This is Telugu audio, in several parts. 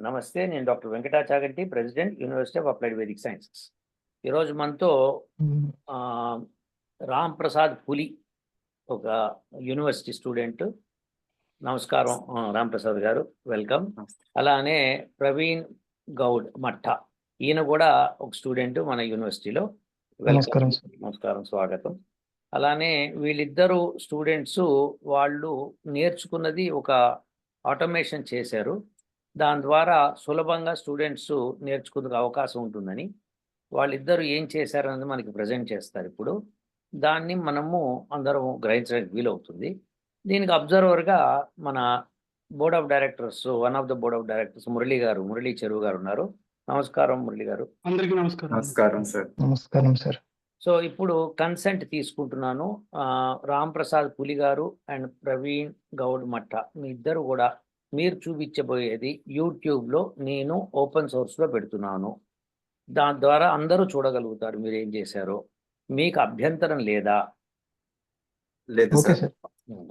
నమస్తే. నేను doctor Venkata Chaganti, president, university of applied Vedic sciences. ఈరోజు మనతో హ్మ్. ఆహ్, రామ్ ప్రసాద్ పులి ఒక యూనివర్సిటీ స్టూడెంట్. నమస్కారం రామ్ ప్రసాద్ గారు. వెల్కమ్. నమస్తే. అలానే ప్రవీణ్ గౌడ్ మట్ట. ఈయన కూడా ఒక స్టూడెంట్ మన యూనివర్సిటీలో. వెల్కమ్. నమస్కారం సార్. నమస్కారం, స్వాగతం. అలానే వీళ్ళిద్దరు స్టూడెంట్స్ వాళ్ళు నేర్చుకున్నది ఒక ఆటోమేషన్ చేశారు. దాని ద్వారా సులభంగా స్టూడెంట్స్ నేర్చుకునే అవకాశం ఉంటుందని వాళ్ళిద్దరూ ఏం చేశారన్నది మనకి ప్రజెంట్ చేస్తారు ఇప్పుడు. దాన్ని మనము అందరం గ్రహించడానికి వీలవుతుంది. దీనికి అబ్జర్వర్‌గా మన board of directors, one of the board of directors Murali చెరువు గారు ఉన్నారు. నమస్కారం మురళి గారు. అందరికీ నమస్కారం. నమస్కారం సార్. నమస్కారం సార్. సో ఇప్పుడు కన్సెంట్ తీసుకుంటున్నాను. రామ్ ప్రసాద్ పులి గారు అండ్ ప్రవీణ్ గౌడ్ మట్ట మీ ఇద్దరు కూడా మీరు చూపించబోయేది యూట్యూబ్లో నేను ఓపెన్ సోర్స్లో పెడుతున్నాను. దాని ద్వారా అందరూ చూడగలుగుతారు మీరు ఏం చేశారో. మీకు అభ్యంతరం లేదా? లేదు ఓకే సార్. సార్.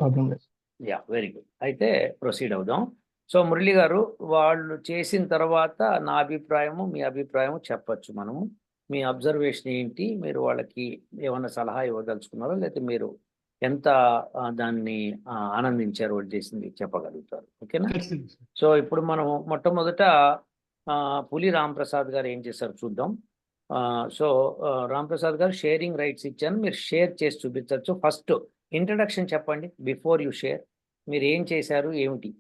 ప్రాబ్లం లేదు. Yeah, very good. అయితే ప్రొసీడ్ అవుదాం. సో మురళి గారు, వాళ్ళు చేసిన తర్వాత నా అభిప్రాయము, మీ అభిప్రాయము చెప్పచ్చు మనము. మీ అబ్జర్వేషన్ ఏంటి? మీరు వాళ్ళకి ఏమన్నా సలహా ఇవ్వదలుచుకున్నారో, లేకపోతే మీరు ఎంత దాన్ని ఆనందించారు వాళ్ళు చేసింది చెప్పగలుగుతారు. ఓకేనా? ఖచ్చితంగా సార్. సో ఇప్పుడు మనం మొట్టమొదట పులి రాంప్రసాద్ గారు ఏం చేశారు చూద్దాం. సో రాంప్రసాద్ గారు షేరింగ్ రైట్స్ ఇచ్చాను, మీరు షేర్ చేసి చూపించవచ్చు. ఫస్ట్ ఇంట్రడక్షన్ చెప్పండి బిఫోర్ యూ షేర్. మీరు ఏం చేశారు, ఏమిటి?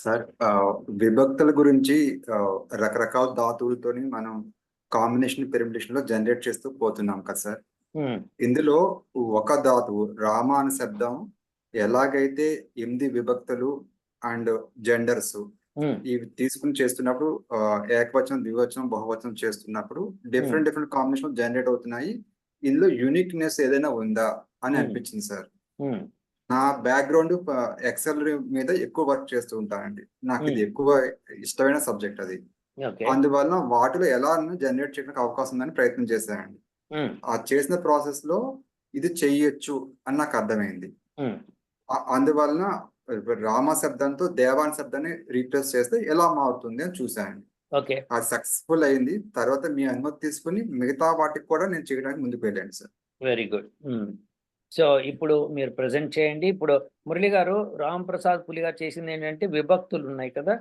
సార్, విభక్తుల గురించి రకరకాల ధాతువులతోని మనం కాంబినేషన్ పెర్మిటేషన్ లో జనరేట్ చేస్తూ పోతున్నాం కదా సార్. ఇందులో ఒక ధాతువు రామ అనే శబ్దం ఎలాగైతే 8 విభక్తులు అండ్ జెండర్స్ ఇవి తీసుకుని చేస్తున్నప్పుడు ఏకవచనం, ద్వివచనం, బహువచనం చేస్తున్నప్పుడు డిఫరెంట్ కాంబినేషన్ జనరేట్ అవుతున్నాయి. ఇందులో యూనిక్నెస్ ఏదైనా ఉందా అని అనిపించింది సార్. నా బ్యాక్గ్రౌండ్ ఎక్సెల్ మీద ఎక్కువ వర్క్ చేస్తూ ఉంటానండి. నాకు ఇది ఎక్కువ ఇష్టమైన సబ్జెక్ట్ అది. అందువల్ల వాటిలో ఎలా జనరేట్ చేయడానికి అవకాశం ఉందని ప్రయత్నం చేశానండి. ఆ చేసిన ప్రాసెస్ లో ఇది చెయ్యొచ్చు అని నాకు అర్థమైంది. అందువలన రామ శబ్దంతో దేవాన్ శబ్దాన్ని రీప్లేస్ చేస్తే ఎలా మారుతుంది అని చూశాను. అది సక్సెస్ఫుల్ అయింది. తర్వాత మీ అనుమతి తీసుకుని మిగతా వాటికి కూడా నేను చేయడానికి ముందుకు వెళ్ళాను సార్. Very good. సో ఇప్పుడు మీరు ప్రజెంట్ చేయండి. ఇప్పుడు మురళి గారు, రామ్ ప్రసాద్ పులి గారు చేసింది ఏంటంటే విభక్తులు ఉన్నాయి కదా,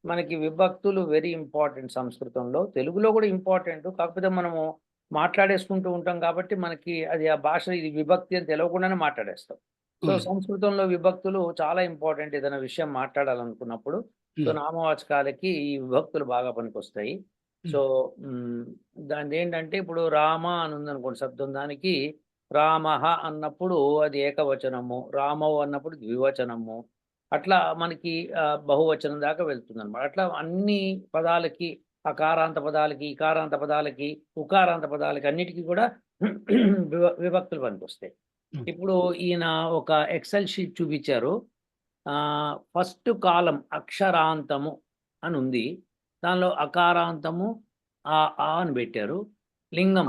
మనకి విభక్తులు వెరీ ఇంపార్టెంట్ సంస్కృతంలో. తెలుగులో కూడా ఇంపార్టెంట్, కాకపోతే మనము మాట్లాడేసుకుంటూ ఉంటాం కాబట్టి మనకి అది ఆ భాష ఇది విభక్తి అని తెలియకుండానే మాట్లాడేస్తాం. సో సంస్కృతంలో విభక్తులు చాలా ఇంపార్టెంట్ ఏదైనా విషయం మాట్లాడాలనుకున్నప్పుడు. సో నామవాచకాలకి ఈ విభక్తులు బాగా పనికొస్తాయి. సో దాని ఏంటంటే ఇప్పుడు రామ అని ఉందనుకోండి శబ్దం, దానికి రామః అన్నప్పుడు అది ఏకవచనము, రామవు అన్నప్పుడు ద్వివచనము, అట్లా మనకి బహువచనం దాకా వెళ్తుంది అనమాట. అట్లా అన్ని పదాలకి, అకారాంత పదాలకి, ఇకారాంత పదాలకి, ఉకారాంత పదాలకి అన్నిటికీ కూడా విభక్తులు పనికొస్తాయి. ఇప్పుడు ఈయన ఒక ఎక్సెల్ షీట్ చూపించారు. ఫస్ట్ కాలం అక్షరాంతము అని ఉంది, దానిలో అకారాంతము ఆ అని పెట్టారు. లింగం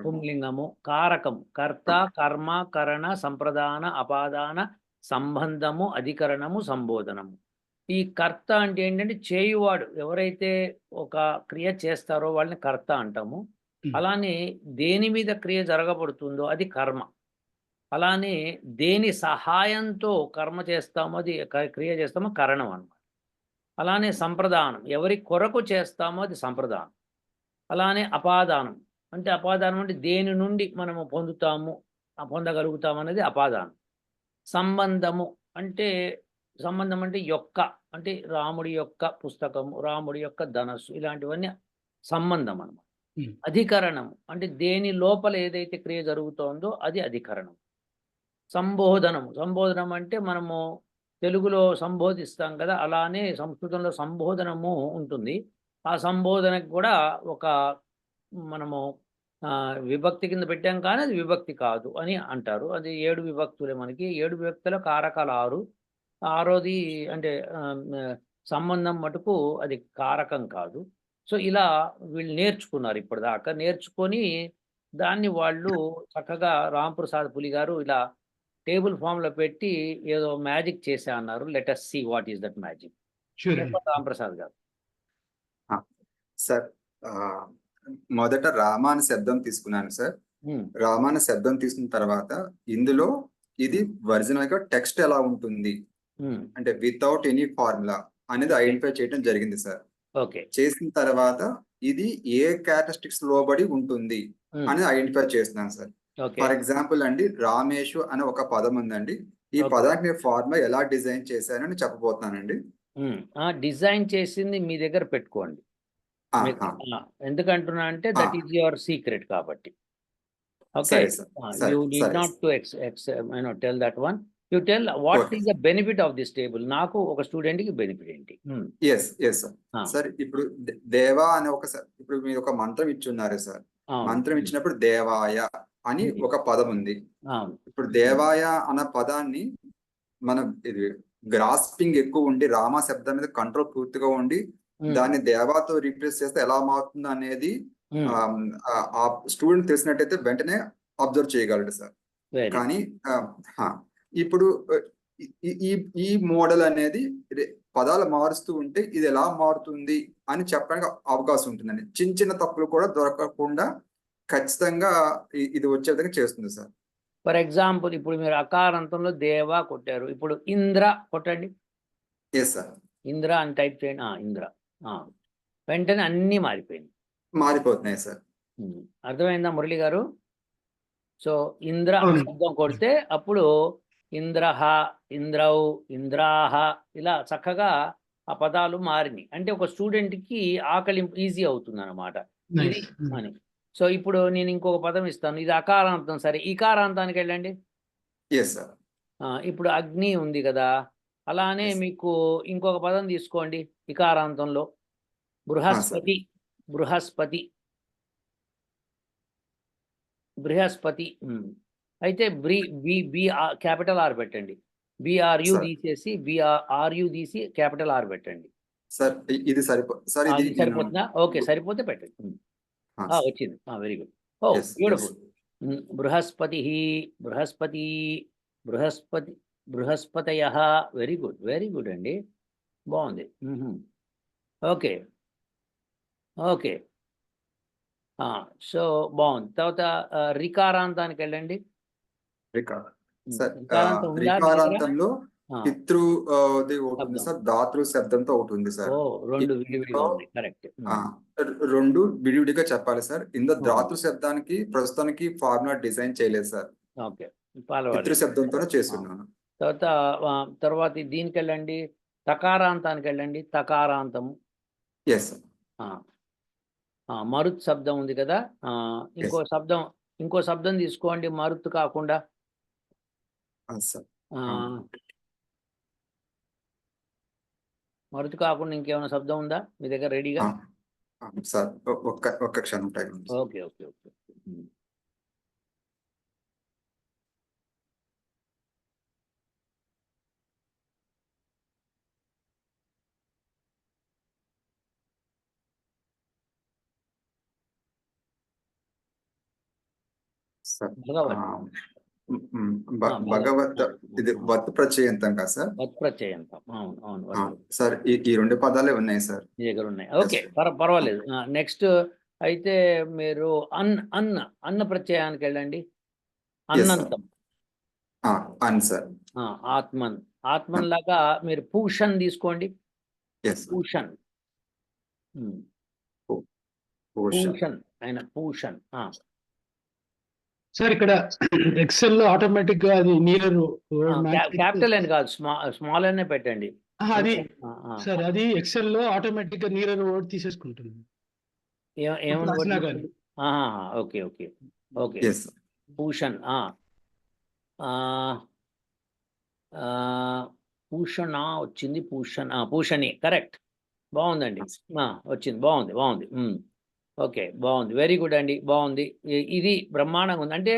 పుంలింగము, కారకము కర్త, కర్మ, కరణ, సంప్రదాన, అపాదాన, సంబంధము, అధికరణము, సంబోధనము. ఈ కర్త అంటే ఏంటంటే చేయువాడు, ఎవరైతే ఒక క్రియ చేస్తారో వాళ్ళని కర్త అంటాము. అలానే దేని మీద క్రియ జరగబడుతుందో అది కర్మ. అలానే దేని సహాయంతో కర్మ చేస్తామో, అది క్రియ చేస్తామో కరణం అన్నమాట. అలానే సంప్రదానం, ఎవరి కొరకు చేస్తామో అది సంప్రదానం. అలానే అపాదానం అంటే దేని నుండి మనము పొందగలుగుతాము అనేది అపాదానం. సంబంధం అంటే యొక్క, అంటే రాముడి యొక్క పుస్తకము, రాముడి యొక్క ధనస్సు, ఇలాంటివన్నీ సంబంధం అన్నమాట. అధికరణం అంటే దేని లోపల ఏదైతే క్రియ జరుగుతోందో అది అధికరణం. సంబోధనం అంటే మనము తెలుగులో సంబోధిస్తాం కదా, అలానే సంస్కృతంలో సంబోధనము ఉంటుంది. ఆ సంబోధనకు కూడా ఒక మనము విభక్తి కింద పెట్టాం, కానీ అది విభక్తి కాదు అని అంటారు. అది 7 విభక్తులే మనకి. 7 విభక్తుల కారకాలు 6. 6వది అంటే సంబంధం మటుకు అది కారకం కాదు. సో ఇలా వీళ్ళు నేర్చుకున్నారు ఇప్పటిదాకా. నేర్చుకొని దాన్ని వాళ్ళు చక్కగా రాంప్రసాద్ పులి గారు ఇలా టేబుల్ ఫామ్లో పెట్టి ఏదో మ్యాజిక్ చేసా అన్నారు. Let us see what is that magic. Sure చెప్పండి రాంప్రసాద్ గారు. సార్ మొదట రామ అనే శబ్దం తీసుకున్నాను సార్. ఉమ్, రామ అనే శబ్దం తీసుకున్న తర్వాత ఇందులో ఇది ఒరిజినల్ గా టెక్స్ట్ ఎలా ఉంటుంది ఉమ్, అంటే వితౌట్ ఎనీ ఫార్ములా అనేది ఐడెంటిఫై చేయడం జరిగింది సార్. ఓకే. చేసిన తర్వాత ఇది ఏ క్యారెక్టరిస్టిక్స్ లోబడి ఉంటుంది ఉమ్, అనేది ఐడెంటిఫై చేస్తున్నాను సార్. ఓకే. ఫర్ ఎగ్జాంపుల్ అండి, రామేషు అనే ఒక పదం ఉందండి. ఈ ఓకే. పదానికి నేను ఫార్ములా ఎలా డిజైన్ చేశానని చెప్పబోతున్నానండి. డిజైన్ చేసింది మీ దగ్గర పెట్టుకోండి. మీకు, ఎందుకంటున్నా అంటే దట్ ఈస్ యువర్ సీక్రెట్ కాబట్టి. ఓకే, సరే సార్, సరే యూ నీడ్ సరే not to tell that one. You tell what Okay. Is the benefit of this table. నాకు ఒక స్టూడెంట్ కి బెనిఫిట్ ఏంటి? Yes yes sir. సార్ ఇప్పుడు దేవా అనే ఇప్పుడు మీరు ఒక మంత్రం ఇచ్చున్నారు సార్. మంత్రం ఇచ్చినప్పుడు దేవాయ అని ఒక పదం ఉంది. ఇప్పుడు దేవాయ అన్న పదాన్ని మనం ఇది గ్రాస్పింగ్ ఎక్కువ ఉండి రామ శబ్దం మీద కంట్రోల్ పూర్తిగా ఉండి దాన్ని దేవాతో రీప్లేస్ చేస్తే ఎలా మారుతుంది అనేది ఆ స్టూడెంట్ తెలిసినట్టయితే వెంటనే అబ్జర్వ్ చేయగలడు సార్. కానీ ఇప్పుడు ఈ మోడల్ అనేది పదాలు మారుస్తూ ఉంటే ఇది ఎలా మారుతుంది అని చెప్పడానికి అవకాశం ఉంటుందండి. చిన్న చిన్న తప్పులు కూడా దొరకకుండా ఖచ్చితంగా ఇది వచ్చే విధంగా చేస్తుంది సార్. ఫర్ ఎగ్జాంపుల్ ఇప్పుడు మీరు అకారంతంలో దేవా కొట్టారు, ఇప్పుడు ఇంద్ర కొట్టండి. Yes sir. ఇంద్ర అని టైప్ చేయండి. ఇంద్ర, వెంటనే అన్నీ మారిపోతున్నాయి సార్. అర్థమైందా మురళి గారు? సో ఇంద్ర శబ్దం కొడితే అప్పుడు ఇంద్రహ, ఇంద్రౌ, ఇంద్రాహ ఇలా చక్కగా ఆ పదాలు మారినాయి. అంటే ఒక స్టూడెంట్కి ఆకలింపు ఈజీ అవుతుంది అన్నమాట ఇది అని. సో ఇప్పుడు నేను ఇంకొక పదం ఇస్తాను, ఇది అకారాంతం. సరే, ఈకారాంతానికి వెళ్ళండి. ఇప్పుడు అగ్ని ఉంది కదా, అలానే మీకు ఇంకొక పదం తీసుకోండి ఇకారాంతంలో. బృహస్పతి, బృహస్పతి, బృహస్పతి. అయితే బి క్యాపిటల్ ఆర్ పెట్టండి. బిఆర్యు తీసేసి బిఆర్యు తీసి క్యాపిటల్ ఆర్ పెట్టండి. సార్ ఇది సరిపోతుందా? ఓకే, సరిపోతే పెట్టండి. వచ్చింది, very good. Oh beautiful. Brihaspati, Brihaspati, Brihaspati, బృహస్పతయ. వెరీ గుడ్, వెరీ గుడ్ అండి, బాగుంది. ఓకే ఓకే, సో బాగుంది. తర్వాత రికారాంతానికి వెళ్ళండి. రికారాంతంలో పితృ ఉంటుంది సార్, దాతృ శబ్దంతో ఉంటుంది సార్. రెండు విడివిడిగా ఉంది, కరెక్ట్. రెండు విడివిడిగా చెప్పాలి సార్. ఇందులో దాతృ శబ్దానికి ప్రస్తుతానికి ఫార్ములా డిజైన్ చేయలేదు సార్. ఓకే, పితృ శబ్దంతోనే చేస్తున్నాను. తర్వాత దీనికి వెళ్ళండి, తకారాంతానికి వెళ్ళండి. తకారాంతము. Yes sir. మరుత్ శబ్దం ఉంది కదా, ఇంకో శబ్దం తీసుకోండి మరుత్ కాకుండా. మరుతు కాకుండా ఇంకేమైనా శబ్దం ఉందా మీ దగ్గర రెడీగా? సార్ ఒక్క క్షణం టైం. Okay okay okay. భగవత్ ఇది వత్ ప్రత్యయంతం కదా సార్? వత్ ప్రత్యయంతం, అవును అవును సార్. ఈ రెండు పదాలే ఉన్నాయి సార్ మీ దగ్గర ఉన్నాయి. ఓకే, పర్వాలేదు. నెక్స్ట్ అయితే మీరు అన్న ప్రత్యయానికి వెళ్ళండి. అన్నంతం. సార్. ఆత్మన్ లాగా మీరు పూషన్ తీసుకోండి. పూషన్, పూషన్ ఆయన పూషన్. సార్ ఇక్కడ ఎక్సెల్ లో ఆటోమేటిక్ గా అది నియర్ క్యాపిటల్ అని కాదు, స్మాల్ అనే పెట్టండి. అది సార్, అది ఎక్సెల్ లో ఆటోమేటిక్ గా నియర్ వర్డ్ తీసేసుకుంటుంది. Okay okay okay. పూషన్, పూషణ వచ్చింది. పూషణి, కరెక్ట్, బాగుందండి. వచ్చింది, బాగుంది. ఓకే, బాగుంది, వెరీ గుడ్ అండి, బాగుంది. ఇది బ్రహ్మాండంగా ఉంది. అంటే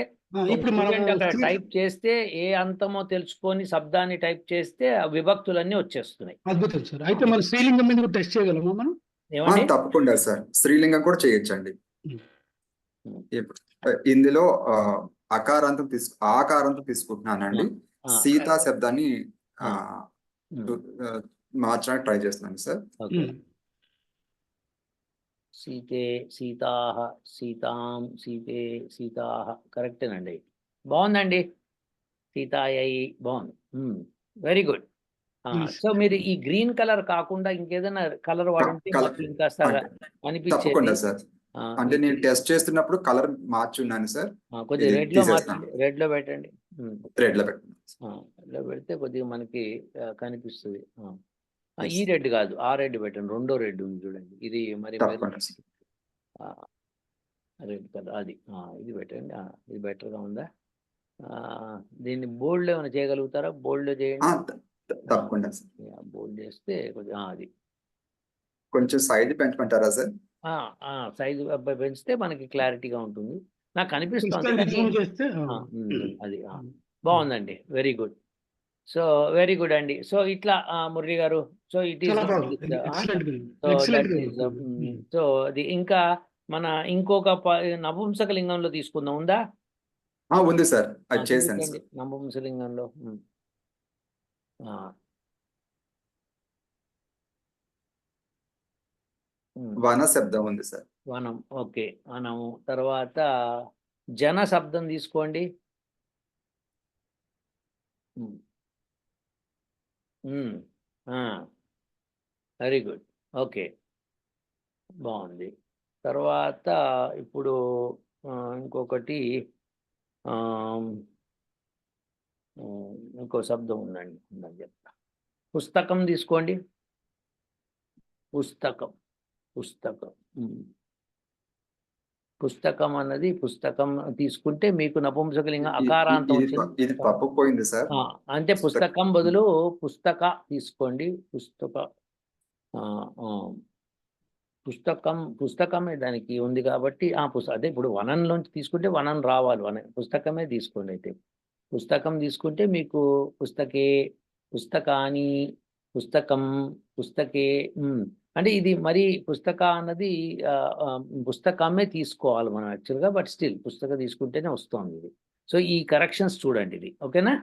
అక్కడ టైప్ చేస్తే ఏ అంతమో తెలుసుకొని శబ్దాన్ని టైప్ చేస్తే ఆ విభక్తులన్నీ వచ్చేస్తున్నాయి. అద్భుతం సార్. అయితే మన స్త్రీలింగం మీద టెస్ట్ చేయగలమా మనం? తప్పకుండా సార్, స్త్రీలింగం కూడా చేయొచ్చండి. ఇందులో ఆకారాంతం తీసుకుంటున్నానండి. సీతా శబ్దాన్ని మార్చడానికి ట్రై చేస్తున్నాను సార్. ఓకే. సీతే సీతాహ సీతాం సీతే సీతాహ కరెక్టేనండి. బాగుందండి. సీతాయై బాగుంది. Very good. సో మీరు ఈ గ్రీన్ కలర్ కాకుండా ఇంకేదైనా కలర్ వాడుంటే మాకు ఇంకాస్త అనిపించేది. తప్పకుండా సార్. అంటే నేను టెస్ట్ చేస్తున్నప్పుడు కలర్ మార్చున్నాను సార్. కొద్దిగా రెడ్ లో మార్చండి. రెడ్ లో పెట్టండి. రెడ్ లో పెట్టండి. రెడ్ లో పెడితే కొద్దిగా మనకి కనిపిస్తుంది. ఈ రెడ్ కాదు, ఆ రెడ్ పెట్టండి. రెండో రెడ్ ఉంది చూడండి, ఇది మరి రెడ్ కలర్ అది. ఇది పెట్టండి. ఇది బెటర్ గా ఉందా? దీన్ని బోల్డ్ ఏమైనా చేయగలుగుతారా? బోల్డ్ చేయండి. తప్పకుండా సార్. బోల్డ్ చేస్తే కొంచెం అది కొంచెం సైజ్ పెంచమంటారా సార్? సైజు పెంచితే మనకి క్లారిటీగా ఉంటుంది. నాకు కనిపిస్తుంది. అది బాగుందండి. Very good. So very good అండి. సో ఇట్లా మురళి గారు, సో ఇట్ ఈస్ సో అది ఇంకా మన ఇంకొక నపుంసకలింగంలో తీసుకుందాం. ఉందా? ఉంది సార్. అది చేశాను సార్. నపుంసకలింగంలో వన శబ్దం ఉంది సార్. వనం. ఓకే, వనము. తర్వాత జన శబ్దం తీసుకోండి. Very good. ఓకే, బాగుంది. తర్వాత ఇప్పుడు ఇంకొకటి ఇంకో శబ్దం ఉందండి, చెప్తా. పుస్తకం తీసుకోండి. పుస్తకం పుస్తకం పుస్తకం అన్నది పుస్తకం తీసుకుంటే మీకు నపుంసకలింగం అకారాంతం వచ్చింది. ఇది పప్పు పోయింది సార్. అంటే పుస్తకం బదులు పుస్తక తీసుకోండి. పుస్తకమే దానికి ఉంది కాబట్టి అదే ఇప్పుడు వనంలోంచి తీసుకుంటే వనం రావాలి. పుస్తకమే తీసుకోండి. అయితే పుస్తకం తీసుకుంటే మీకు పుస్తకే, పుస్తకాని, పుస్తకం, పుస్తకే. అంటే ఇది మరి పుస్తక అన్నది పుస్తకమే తీసుకోవాలి మనం యాక్చువల్గా. బట్ స్టిల్ పుస్తకం తీసుకుంటేనే వస్తుంది ఇది. సో ఈ కరెక్షన్స్ చూడండి ఇది. ఓకేనా?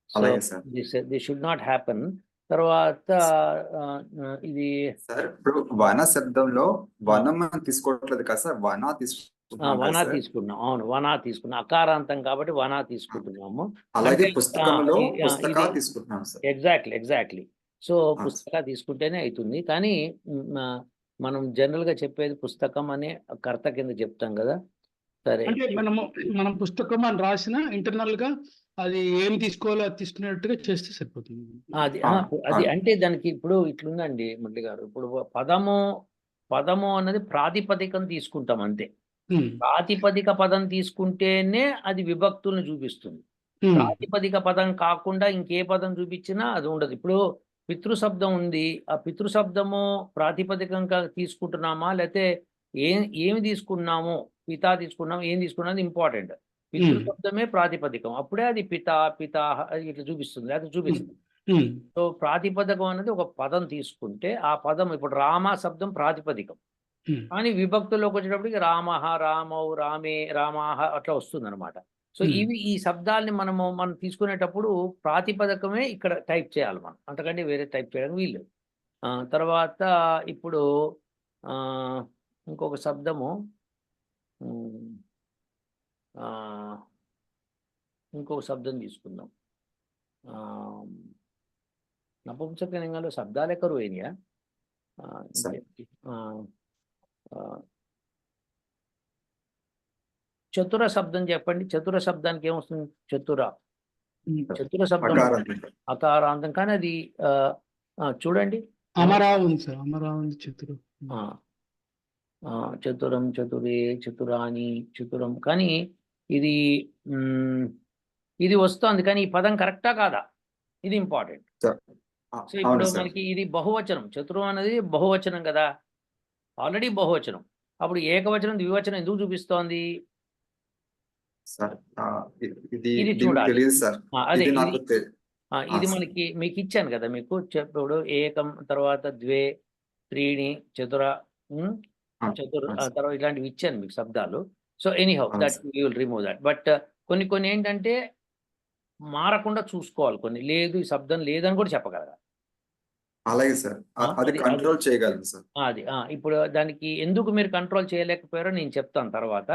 So this should not happen. తర్వాత ఇది సార్ ఇప్పుడు వన శబ్దంలో వనం తీసుకోవట్లేదు కదా సార్, వనా తీసుకున్నాం. అవును, వనా తీసుకున్నాం. అకారాంతం కాబట్టి వనా తీసుకుంటున్నాము. అలాగే పుస్తకంలో పుస్తక తీసుకుంటున్నాం సార్. ఎగ్జాక్ట్లీ. సో పుస్తక తీసుకుంటేనే అవుతుంది. కానీ మనం జనరల్ గా చెప్పేది పుస్తకం అనే కర్త కింద చెప్తాం కదా. సరే, మనం పుస్తకం అని రాసిన ఇంటర్నల్ గా అది ఏం తీసుకోవాలో అది తీసుకునేట్టుగా చేస్తే సరిపోతుంది. అది అంటే దానికి ఇప్పుడు ఇట్లుందండి మురళి గారు. ఇప్పుడు పదము అన్నది ప్రాతిపదికం తీసుకుంటాం అంతే. ప్రాతిపదిక పదం తీసుకుంటేనే అది విభక్తులను చూపిస్తుంది. ప్రాతిపదిక పదం కాకుండా ఇంకే పదం చూపించినా అది ఉండదు. ఇప్పుడు పితృశబ్దం ఉంది. ఆ పితృశబ్దము ప్రాతిపదికంగా తీసుకుంటున్నామా, లేకపోతే ఏమి తీసుకున్నాము, పితా తీసుకున్నాము, ఏం తీసుకున్నది ఇంపార్టెంట్. పితృశబ్దమే ప్రాతిపదికం. అప్పుడే అది పితా ఇట్లా చూపిస్తుంది, అది చూపిస్తుంది. సో ప్రాతిపదికం అనేది ఒక పదం తీసుకుంటే ఆ పదం, ఇప్పుడు రామ శబ్దం ప్రాతిపదికం, కానీ విభక్తుల్లోకి వచ్చేటప్పటికి రామః, రామౌ, రామే, రామాహ అట్లా వస్తుంది అనమాట. సో ఈ శబ్దాలని మనం తీసుకునేటప్పుడు ప్రాతిపదికమే ఇక్కడ టైప్ చేయాలి మనం, అంతకంటే వేరే టైప్ చేయడానికి వీలు. తర్వాత ఇప్పుడు ఇంకొక శబ్దము, ఇంకొక శబ్దం తీసుకుందాం. నపుంసకలింగంలో శబ్దాలే కరువైనయా? చతుర శబ్దం చెప్పండి. చతుర శబ్దానికి ఏమొస్తుంది? చతుర శబ్దం అకారాంతం, కానీ అది చూడండి. చతురం, చతురే, చతురాని, చతురం, కానీ ఇది వస్తుంది. కానీ ఈ పదం కరెక్టా కాదా, ఇది ఇంపార్టెంట్. సో ఇప్పుడు మనకి ఇది బహువచనం. చతురం అనేది బహువచనం కదా, ఆల్రెడీ బహువచనం. అప్పుడు ఏకవచనం ద్వివచనం ఎందుకు చూపిస్తోంది? ఇది చూడాలి. అదే ఇది మనకి మీకు ఇచ్చాను కదా, మీకు ఇప్పుడు ఏకం, తర్వాత ద్వే, త్రీణి, చతుర, తర్వాత ఇలాంటివి ఇచ్చాను మీకు శబ్దాలు. So anyhow that you will remove that. But కొన్ని ఏంటంటే మారకుండా చూసుకోవాలి. కొన్ని లేదు, ఈ శబ్దం లేదని కూడా చెప్పగలగాలి. అలాగే సార్. అది అది కంట్రోల్ చేయగలను సార్. ఇప్పుడు దానికి ఎందుకు మీరు కంట్రోల్ చేయలేకపోయారో నేను చెప్తాను తర్వాత.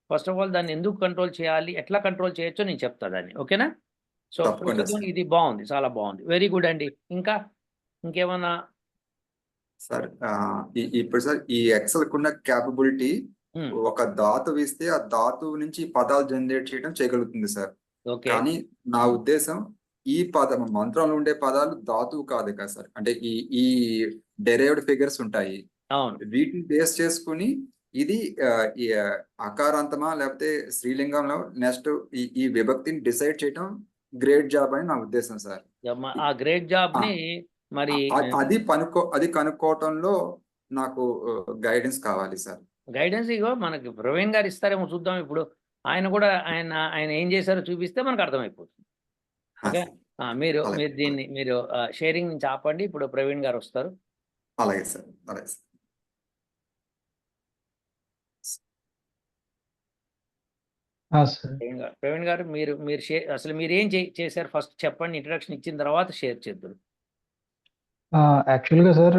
ఫస్ట్ ఆఫ్ ఆల్ దాన్ని ఎందుకు కంట్రోల్ చేయాలి, ఎట్లా కంట్రోల్ చేయొచ్చో నేను చెప్తా దాన్ని. ఓకేనా? సో తప్పకుండా ప్రస్తుతం సార్. ఇది బాగుంది, చాలా బాగుంది. వెరీ గుడ్ అండి. ఇంకేమన్నా? సార్ ఇప్పుడు సార్ ఈ ఎక్సెల్ కున్న క్యాపబిలిటీ ఒక ధాతువు ఇస్తే ఆ ధాతువు నుంచి పదాలు జనరేట్ చేయగలుగుతుంది సార్. ఓకే. కానీ నా ఉద్దేశం ఈ మంత్రంలో ఉండే పదాలు ధాతువు కాదు కదా సార్. అంటే ఈ డెరైవ్డ్ ఫిగర్స్ ఉంటాయి. అవును. వీటిని బేస్ చేసుకుని ఇది ఈ అకారాంతమా లేకపోతే స్త్రీలింగంలో నెక్స్ట్ ఈ విభక్తిని డిసైడ్ చేయటం గ్రేట్ జాబ్ అని నా ఉద్దేశం సార్. ఆ గ్రేట్ జాబ్ ని మరి అది కనుక్కోవటంలో నాకు గైడెన్స్ కావాలి సార్. గైడెన్స్ ఇగో మనకి ప్రవీణ్ గారు ఇస్తారేమో చూద్దాం. ఇప్పుడు ఆయన కూడా ఆయన ఏం చేశారో చూపిస్తే మనకు అర్థమైపోతుంది. ఓకే. మీరు దీన్ని మీరు షేరింగ్ నుంచి ఆపండి. ఇప్పుడు ప్రవీణ్ గారు వస్తారు. అలాగే సార్. అలాగే సార్. ప్రవీణ్ గారు మీరు అసలు మీరు ఏం చేశారు ఫస్ట్ చెప్పండి. ఇంట్రడక్షన్ ఇచ్చిన తర్వాత షేర్ చేద్దాం. యాక్చువల్గా సార్,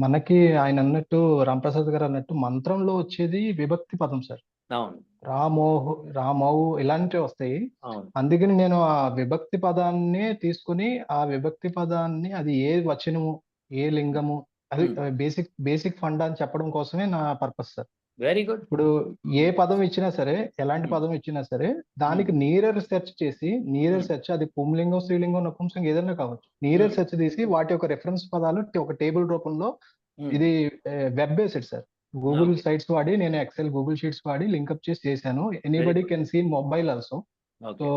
మనకి ఆయన అన్నట్టు రాంప్రసాద్ గారు అన్నట్టు మంత్రంలో వచ్చేది విభక్తి పదం సార్. అవును. రామౌ ఇలాంటివి వస్తాయి. అవును. అందుకని నేను ఆ విభక్తి పదాన్ని తీసుకుని ఆ విభక్తి పదాన్ని అది ఏ వచనము, ఏ లింగము, అది బేసిక్ ఫండ్ అని చెప్పడం కోసమే నా పర్పస్ సార్. Very good. ఇప్పుడు ఏ పదం ఇచ్చినా సరే, ఎలాంటి పదం ఇచ్చినా సరే, దానికి నీరర్ సెర్చ్ చేసి, నీరర్ సెర్చ్ అది పుంలింగం, స్త్రీలింగం, నపుంసకం ఏదైనా కావచ్చు, నీరర్ సెర్చ్ తీసి వాటి యొక్క రెఫరెన్స్ పదాలు ఒక టేబుల్ రూపంలో, ఇది web based sir. Google sites వాడి, నేను ఎక్సెల్ గూగుల్ షీట్స్ వాడి లింకప్ చేసి చేశాను. Anybody can see mobile also. So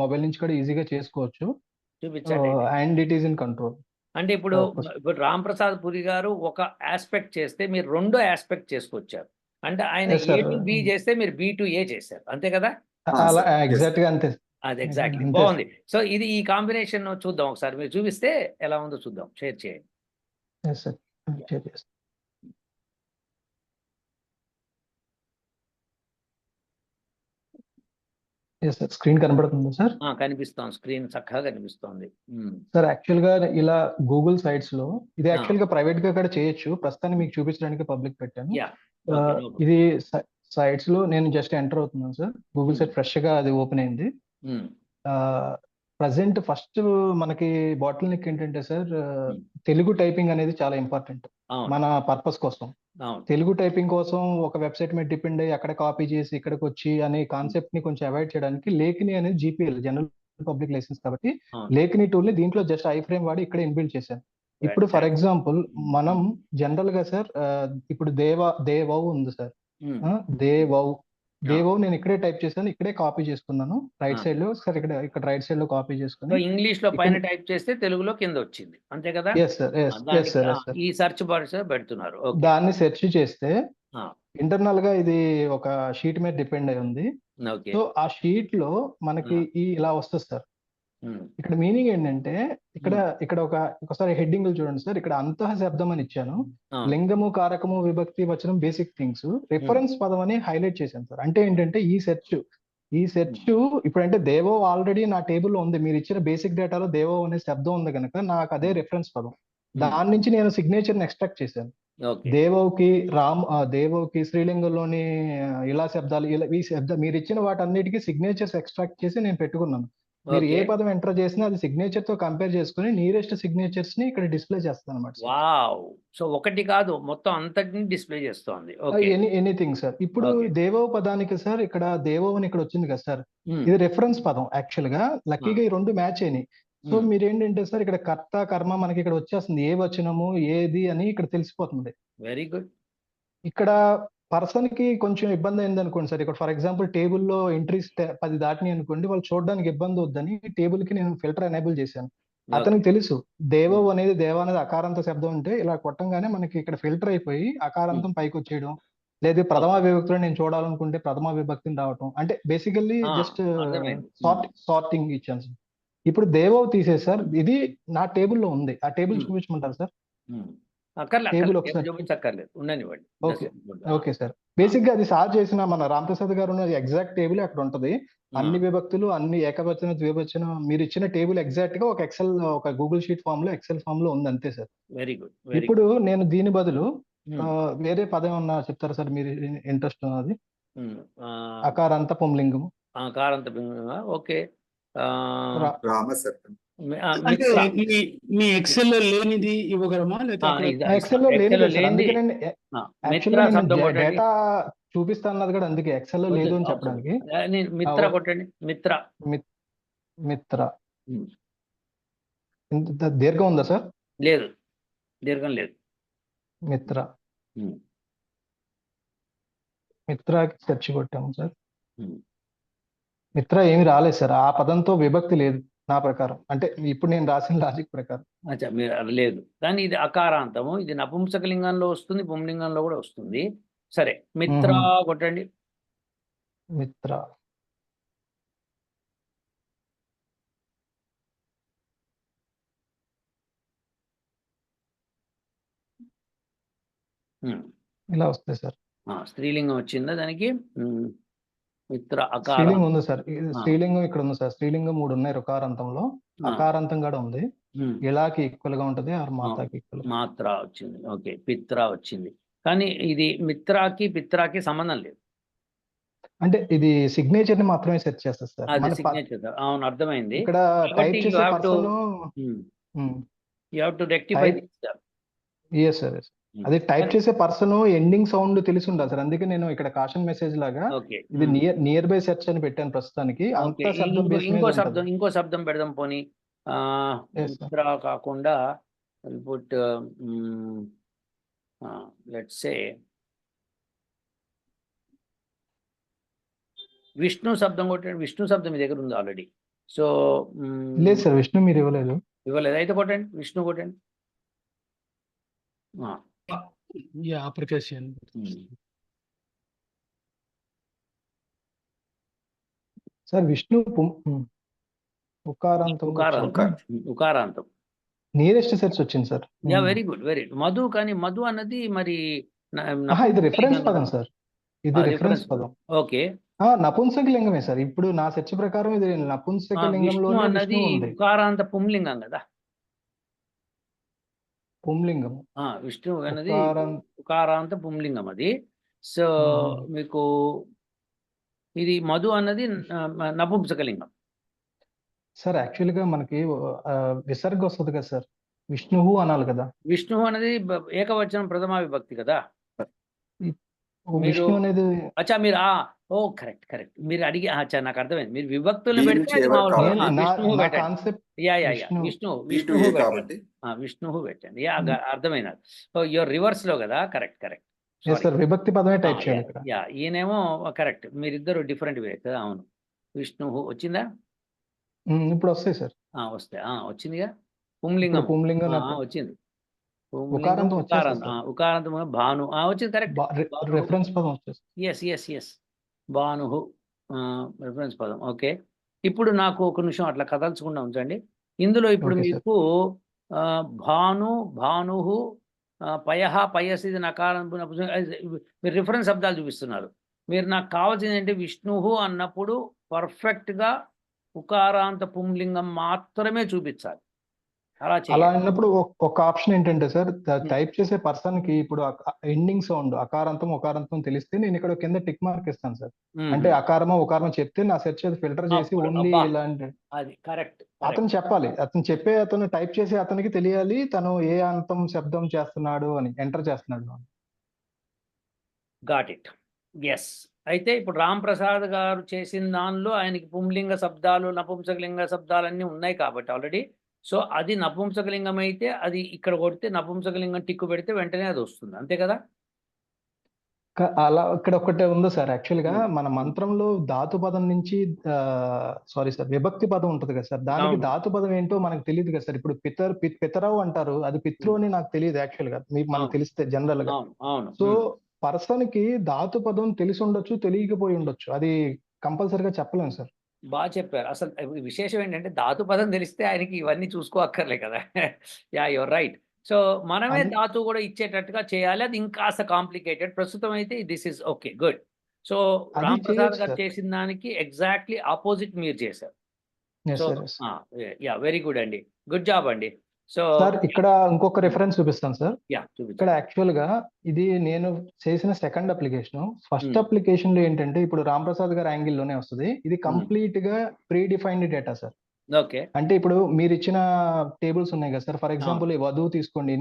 mobile నుంచి కూడా ఈజీగా చేసుకోవచ్చు. And it is in control. అంటే ఇప్పుడు రాంప్రసాద్ పురి గారు ఒక ఆస్పెక్ట్ చేస్తే మీరు రెండో ఆస్పెక్ట్ చేసుకొచ్చారు. అంటే ఆయన A to B చేస్తే మీరు B to A చేశారు. అంతే కదా? ఎగ్జాక్ట్ గా అంతే. అది ఎగ్జాక్ట్లీ బాగుంది. సో ఇది ఈ కాంబినేషన్ చూద్దాం ఒకసారి. మీరు చూపిస్తే ఎలా ఉందో చూద్దాం. షేర్ చేయండి. స్క్రీన్ కనబడుతుందా సార్? కనిపిస్తోంది. స్క్రీన్ చక్కగా కనిపిస్తోంది. సార్ యాక్చువల్ గా ఇలా గూగుల్ సైట్స్ లో ఇది యాక్చువల్ గా ప్రైవేట్ గా కూడా చేయొచ్చు. ప్రస్తుతానికి మీకు చూపించడానికి పబ్లిక్ పెట్టాను. ఇది సైట్స్ లో నేను జస్ట్ ఎంటర్ అవుతున్నాను సార్. గూగుల్ సైట్ ఫ్రెష్ గా అది ఓపెన్ అయింది. ప్రజెంట్ ఫస్ట్ మనకి బాటిల్ నెక్ ఏంటంటే సార్, తెలుగు టైపింగ్ అనేది చాలా ఇంపార్టెంట్ మన పర్పస్ కోసం. తెలుగు టైపింగ్ కోసం ఒక వెబ్సైట్ మీద డిపెండ్ అయ్యి అక్కడ కాపీ చేసి ఇక్కడికి వచ్చి అనే కాన్సెప్ట్ ని కొంచెం అవాయిడ్ చేయడానికి లేఖిని అనేది GPL జనరల్ పబ్లిక్ లైసెన్స్ కాబట్టి లేఖిని టూల్ ని దీంట్లో జస్ట్ ఐ ఫ్రేమ్ వాడి ఇక్కడ ఇన్బిల్డ్ చేశాను. ఇప్పుడు ఫర్ ఎగ్జాంపుల్ మనం జనరల్ గా సార్, ఇప్పుడు దేవౌ ఉంది సార్. దేవౌ నేను ఇక్కడే టైప్ చేశాను, ఇక్కడే కాపీ చేసుకున్నాను రైట్ సైడ్ లో సార్. ఇక్కడ రైట్ సైడ్ లో కాపీ చేసుకుని ఇంగ్లీష్ లో పైన టైప్ చేస్తే తెలుగులో కింద వచ్చింది. అంతే కదా? ఈ సెర్చ్ బాక్స్ పెడుతున్నారు. దాన్ని సెర్చ్ చేస్తే ఇంటర్నల్ గా ఇది ఒక షీట్ మీద డిపెండ్ అయి ఉంది. సో ఆ షీట్ లో మనకి ఇలా వస్తుంది సార్. ఇక్కడ మీనింగ్ ఏంటంటే ఇక్కడ ఒకసారి హెడ్డింగ్ చూడండి సార్. ఇక్కడ అంతః శబ్దం అని ఇచ్చాను. లింగము, కారకము, విభక్తి, వచనం, బేసిక్ థింగ్స్, రిఫరెన్స్ పదం అని హైలైట్ చేశాను సార్. అంటే ఏంటంటే ఈ సెర్చ్ ఇప్పుడంటే దేవో ఆల్రెడీ నా టేబుల్లో ఉంది. మీరు ఇచ్చిన బేసిక్ డేటాలో దేవో అనే శబ్దం ఉంది కనుక నాకు అదే రిఫరెన్స్ పదం. దాని నుంచి నేను సిగ్నేచర్ ని ఎక్స్ట్రాక్ట్ చేశాను. దేవోకి స్త్రీలింగంలోని ఇలా శబ్దాలు, ఈ శబ్దం మీరు ఇచ్చిన వాటన్నిటికీ సిగ్నేచర్స్ ఎక్స్ట్రాక్ట్ చేసి నేను పెట్టుకున్నాను. మీరు ఏ పదం ఎంటర్ చేసినా అది సిగ్నేచర్ తో కంపేర్ చేసుకుని నియరెస్ట్ సిగ్నేచర్స్ ని ఇక్కడ డిస్ప్లే చేస్తాను అన్నమాట. సో ఒకటి కాదు, మొత్తం అంతటిని డిస్ప్లే చేస్తోంది. Anything sir. ఇప్పుడు దేవో పదానికి సార్, ఇక్కడ దేవో అని ఇక్కడ వచ్చింది కదా సార్, ఇది రెఫరెన్స్ పదం. యాక్చువల్ గా లక్కీగా ఈ రెండు మ్యాచ్ అయినాయి. సో మీరేంటంటే సార్ ఇక్కడ కర్త, కర్మ మనకి ఇక్కడ వచ్చేస్తుంది. ఏ వచనము ఏది అని ఇక్కడ తెలిసిపోతుంది. Very good. ఇక్కడ పర్సన్ కి కొంచెం ఇబ్బంది అయింది అనుకోండి సార్. ఇక్కడ ఫర్ ఎగ్జాంపుల్ టేబుల్లో ఎంట్రీస్ 10 దాటినాయి అనుకోండి, వాళ్ళు చూడడానికి ఇబ్బంది వద్దని టేబుల్ కి నేను ఫిల్టర్ ఎనేబుల్ చేశాను. అతనికి తెలుసు దేవో అనేది అకారాంత శబ్దం ఉంటే ఇలా కొట్టంగానే మనకి ఇక్కడ ఫిల్టర్ అయిపోయి అకారాంతం పైకి వచ్చేయడం, లేదు ప్రథమా విభక్తిలో నేను చూడాలనుకుంటే ప్రథమా విభక్తిని రావటం. అంటే బేసికల్లీ జస్ట్ సార్టింగ్ ఇచ్చాను సార్. ఇప్పుడు దేవో తీసేసారు. ఇది నా టేబుల్లో ఉంది. ఆ టేబుల్ చూపించమంటారు సార్? టేబుల్ ఒకసారి చూపించక్కర్లేదు, ఉండనివ్వండి. Okay okay sir. బేసిక్ గా అది సార్ చేసిన మన రామప్రసాద్ గారు ఉన్న ఎగ్జాక్ట్ టేబుల్ అక్కడ ఉంటది. అన్ని విభక్తులు, అన్ని ఏకవచన, ద్వివచనం మీరు ఇచ్చిన టేబుల్ ఎగ్జాక్ట్ గా ఒక ఎక్సెల్, ఒక గూగుల్ షీట్ ఫామ్ లో, ఎక్సెల్ ఫామ్ లో ఉంది అంతే సార్. Very good. ఇప్పుడు నేను దీని బదులు వేరే పదం ఏమన్నా చెప్తారా సార్, మీరు ఇంట్రెస్ట్ ఉన్నది? అకారాంత పుంలింగము. అకారాంత ఓకే. రామశబ్దం. అంటే మీ ఎక్సెల్ లో లేనిది ఇవ్వగలమా, లేదా ఎక్సెల్ లో లేనిది సార్, అందుకే నేను డేటా చూపిస్తాను అన్నది కూడా అందుకే ఎక్సెల్ లో లేదు అని చెప్పడానికి. మిత్ర కొట్టండి. మిత్ర. మిత్ర దీర్ఘం ఉందా సార్? లేదు, దీర్ఘం లేదు. మిత్ర. మిత్రకి సెర్చ్ కొట్టాము సార్. మిత్ర ఏమి రాలేదు సార్. ఆ పదంతో విభక్తి లేదు నా ప్రకారం, అంటే ఇప్పుడు నేను రాసిన లాజిక్ ప్రకారం. అచ్చా, మీరు లేదు, కానీ ఇది అకారాంతము, ఇది నపుంసకలింగంలో వస్తుంది, పుంలింగంలో కూడా వస్తుంది. సరే, మిత్ర కొట్టండి. మిత్ర. ఇలా వస్తాయి సార్. స్త్రీలింగం వచ్చిందా దానికి? మిత్ర అకారం. స్త్రీలింగం ఉంది సార్. స్త్రీలింగం ఇక్కడ ఉంది సార్. స్త్రీలింగం 3 ఉన్నాయి రుకారాంతంలో. అకారాంతం కూడా ఉంది. ఇలాకి ఈక్వల్ గా ఉంటది, ఆర్ మాతాకి ఈక్వల్. మాత్ర వచ్చింది. ఓకే, పిత్ర వచ్చింది. కానీ ఇది మిత్రాకి పిత్రాకి సంబంధం లేదు. అంటే ఇది సిగ్నేచర్ ని మాత్రమే సెర్చ్ చేస్తారు సార్. సిగ్నేచర్. అవును, అర్థమైంది. ఇక్కడ టైప్ చేసే person you have to rectify this. yes sir. అది టైప్ చేసే పర్సన్ ఎండింగ్ సౌండ్ తెలిసి ఉండాలి సార్. అందుకే నేను ఇక్కడ కాషన్ మెసేజ్ లాగా ఇది నియర్ బై సెర్చ్ అని పెట్టాను ప్రస్తుతానికి. ఇంకో శబ్దం పెడదాం పోనీ. కాకుండా పుట్ లెట్స్ సే విష్ణు శబ్దం కొట్టండి. విష్ణు శబ్దం మీ దగ్గర ఉంది ఆల్రెడీ. సో లేదు సార్, విష్ణు మీరు ఇవ్వలేదు. అయితే కొట్టండి, విష్ణు కొట్టండి. Application sir. విష్ణు ఉకారాంతం. ఉకారాంతం నియరెస్ట్ సెర్చ్ వచ్చింది sir. Very good, very good. మధు, కానీ మధు అన్నది మరి ఇది రిఫరెన్స్ పదం సార్. ఇది రిఫరెన్స్ పదం. ఓకే, నపుంసకలింగమే సార్. ఇప్పుడు నా సెర్చ్ ప్రకారం ఇది నపుంసకలింగంలో అన్నది ఉకారాంత పుంలింగం కదా. పుంలింగం. విష్ణు అనేది ఉకారాంత పుంలింగం అది. సో మీకు ఇది మధు అన్నది నపుంసకలింగం సార్. యాక్చువల్ గా మనకి విసర్గ వస్తుంది కదా సార్, విష్ణువు అనాలి కదా. విష్ణువు అనేది ఏకవచనం ప్రథమా విభక్తి కదా. విష్ణు అనేది అచ్చా మీరు కరెక్ట్ మీరు అడిగి నాకు అర్థమైంది. మీరు విభక్తులను పెడితే విష్ణువు పెట్టండి. అర్థమైనది. యువర్ రివర్స్ లో కదా. కరెక్ట్. విభక్తి పదమే టైప్ చేయాలి. ఈయనేమో కరెక్ట్, మీరిద్దరు డిఫరెంట్ వే కదా. అవును, విష్ణువు వచ్చిందా? ఇప్పుడు వస్తాయి సార్. వచ్చిందిగా. పుంలింగం వచ్చింది. ఉకారాంతం భాను వచ్చింది. కరెక్ట్, రిఫరెన్స్ పదం వచ్చేసి. ఎస్ భాను రిఫరెన్స్ పదం. ఓకే, ఇప్పుడు నాకు ఒక నిమిషం అట్లా కదల్చకుండా ఉంచండి. ఇందులో ఇప్పుడు మీకు భాను పయహ పయస్ ఇది నకారం. మీరు రిఫరెన్స్ శబ్దాలు చూపిస్తున్నారు. మీరు నాకు కావాల్సింది ఏంటి? విష్ణువు అన్నప్పుడు పర్ఫెక్ట్గా ఉకారాంత పుంలింగం మాత్రమే చూపించాలి. అలా అన్నప్పుడు ఒక ఆప్షన్ ఏంటంటే సార్, టైప్ చేసే పర్సన్ కి ఇప్పుడు ఎండింగ్ సౌండ్ అకారాంతం ఉకారాంతం తెలిస్తే నేను ఇక్కడ కింద టిక్ మార్క్ ఇస్తాను సార్. అంటే అకారమో ఉకారమో చెప్తే నా సెర్చ్ ఫిల్టర్ చేసి ఓన్లీ ఇలాంటి అతను చెప్పాలి. అతను టైప్ చేసి అతనికి తెలియాలి తను ఏ అంతం శబ్దం చేస్తున్నాడు అని, ఎంటర్ చేస్తున్నాడు. Got it. ఎస్. అయితే ఇప్పుడు రామ్ ప్రసాద్ గారు చేసిన దానిలో ఆయనకి పుంలింగ శబ్దాలు నపుంసకలింగ శబ్దాలు అన్నీ ఉన్నాయి కాబట్టి ఆల్రెడీ. సో అది నపుంసకలింగం అయితే అది ఇక్కడ కొడితే నపుంసకలింగం టిక్కు పెడితే వెంటనే అది వస్తుంది, అంతే కదా. అలా ఇక్కడ ఒకటే ఉంది సార్. యాక్చువల్ గా మన మంత్రంలో ధాతు పదం నుంచి సారీ సార్, విభక్తి పదం ఉంటది కదా సార్. దానికి ధాతు పదం ఏంటో మనకు తెలియదు కదా సార్. ఇప్పుడు పితరవు అంటారు, అది పితృ అని నాకు తెలియదు యాక్చువల్ గా. మనకు తెలిస్తే జనరల్ గా. సో పర్సన్ కి ధాతు పదం తెలిసి ఉండొచ్చు, తెలియకపోయి ఉండొచ్చు. అది కంపల్సరీగా చెప్పలేము సార్. బాగా చెప్పారు. అసలు విశేషం ఏంటంటే ధాతు పదం తెలిస్తే ఆయనకి ఇవన్నీ చూసుకోక్కర్లే కదా. Your right. సో మనమే అన్ ధాతువు కూడా ఇచ్చేటట్టుగా చేయాలి. అది ఇంకాస్త కాంప్లికేటెడ్. ప్రస్తుతం అయితే this is okay. Good. So అది రామ్ ప్రసాద్ చేయొచ్చు గారు సార్. చేసిన దానికి ఎగ్జాక్ట్‌లీ అపోజిట్ మీరు చేశారు. Yes so sir. Yes. Yeah! Very good అండి. గుడ్ జాబ్ అండి. సో సార్ ఇక్కడ ఇంకొక రిఫరెన్స్ చూపిస్తాను సార్. యాహ్! ఇక్కడ చూపించండి. యాక్చువల్‌గా ఇది నేను చేసిన సెకండ్ అప్లికేషను. ఫస్ట్ హ్మ్. అప్లికేషన్‌లో ఏంటంటే ఇప్పుడు రాంప్రసాద్ గారి యాంగిల్‌లోనే వస్తది. ఇది హ్మ్. కంప్లీట్‌గా pre defined data sir. Okay. అంటే ఇప్పుడు మీరిచ్చిన టేబుల్స్ ఉన్నాయి కదా సార్. ఫర్ అవును. ఎగ్జాంపుల్ ఈ వధువు తీసుకోండి.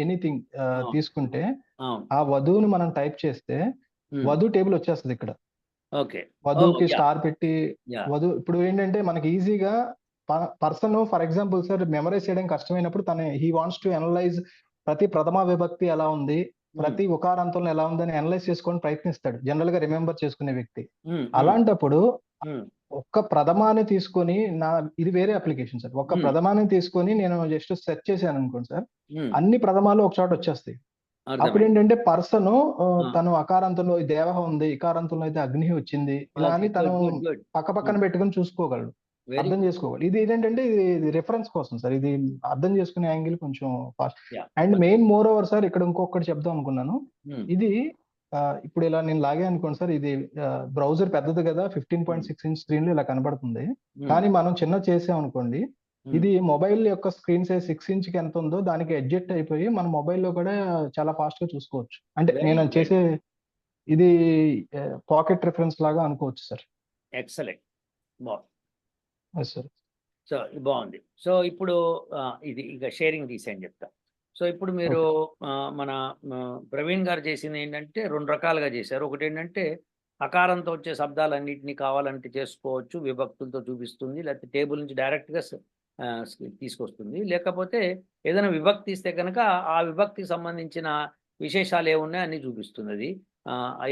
ఎనీథింగ్ అవును. తీసుకుంటే అవును. ఆ వధువుని మనం టైప్ చేస్తే హ్మ్. వధువు టేబుల్ వచ్చేస్తది ఇక్కడ. ఓకే. ఓహ్! వధువుకి యాహ్! స్టార్ పెట్టి యాహ్! ఇప్పుడు ఏంటంటే మనకి ఈజీగా person for example sir memorise చేయడం కష్టమైనప్పుడు హి వాంట్స్ టు అనలైజ్ ప్రతి ప్రథమ విభక్తి ఎలా ఉంది, హ్మ్. ప్రతి ఉకారాంతంలో ఎలా ఉందని అనలైజ్ చేసుకోవడానికి ప్రయత్నిస్తాడు. జనరల్ గా రిమెంబర్ చేసుకునే వ్యక్తి. హ్మ్. హ్మ్. అలాంటప్పుడు హ్మ్. ఒక్క ప్రథమాన్ని తీసుకొని ఇది వేరే అప్లికేషన్ సార్. ఒక్క హ్మ్. ప్రథమాన్ని తీసుకొని నేను జస్ట్ సెర్చ్ చేశాను అనుకోండి సార్. హ్మ్. అన్ని ప్రథమాలు ఒక చోట వచ్చేస్తాయి. అర్థమైంది. అప్పుడేంటంటే పర్సను ఆ! తను అకారాంతంలో ఈ దేవహ ఉంది, ఇకారాంతంలో అయితే అగ్ని వచ్చింది. ఇలా ఓకే. అని తను గుడ్. పక్కపక్కన హ్మ్. పెట్టుకొని చూసుకోగలడు. వెరీ అర్థం గుడ్. చేసుకోగలడు. ఇది ఏంటంటే ఇది రిఫరెన్స్ కోసం సార్. ఇది అర్థం చేసుకునే యాంగిల్ కొంచెం fast. Yeah! And main more over sir ఇక్కడ ఇంకొకటి చెప్దాం అనుకున్నాను. హ్మ్. ఇది ఇప్పుడు ఇలా నేను లాగాను అనుకోండి సార్. ఇది బ్రౌజర్ పెద్దది కదా! హ్మ్. 15.6 ఇంచ్ స్క్రీన్‌లో ఇలా కనబడుతుంది. హ్మ్. కానీ మనం చిన్నది చేసామనుకోండి, హ్మ్. ఇది మొబైల్ యొక్క స్క్రీన్ సైజ్ 6 ఇంచ్‌కి ఎంత ఉందో దానికి అడ్జస్ట్ అయిపోయి మన మొబైల్‌లో కూడా చాలా ఫాస్ట్‌గా చూసుకోవచ్చు. అంటే వెరీ నేను గుడ్. చేసే ఇది పాకెట్ రిఫరెన్స్ లాగా అనుకోవచ్చు సార్. ఎక్సలెంట్. బావుంది. Yes sir. సో బావుంది. సో ఇప్పుడు ఇది ఇక షేరింగ్ తీసేయని చెప్తా. సో ఇప్పుడు మీరు ఓకే. మన ప్రవీణ్ గారు చేసిందేంటంటే 2 రకాలుగా చేశారు. ఒకటేంటంటే అకారంతో వచ్చే శబ్దాలన్నిటిని కావాలంటే చేసుకోవచ్చు. విభక్తులతో చూపిస్తుంది. లేకపోతే టేబుల్ నుంచి డైరెక్ట్‌గా తీసుకొస్తుంది. లేకపోతే ఏదైనా విభక్తి ఇస్తే గనక ఆ విభక్తికి సంబంధించిన విశేషాలేవున్నాయో అన్నీ చూపిస్తుందది.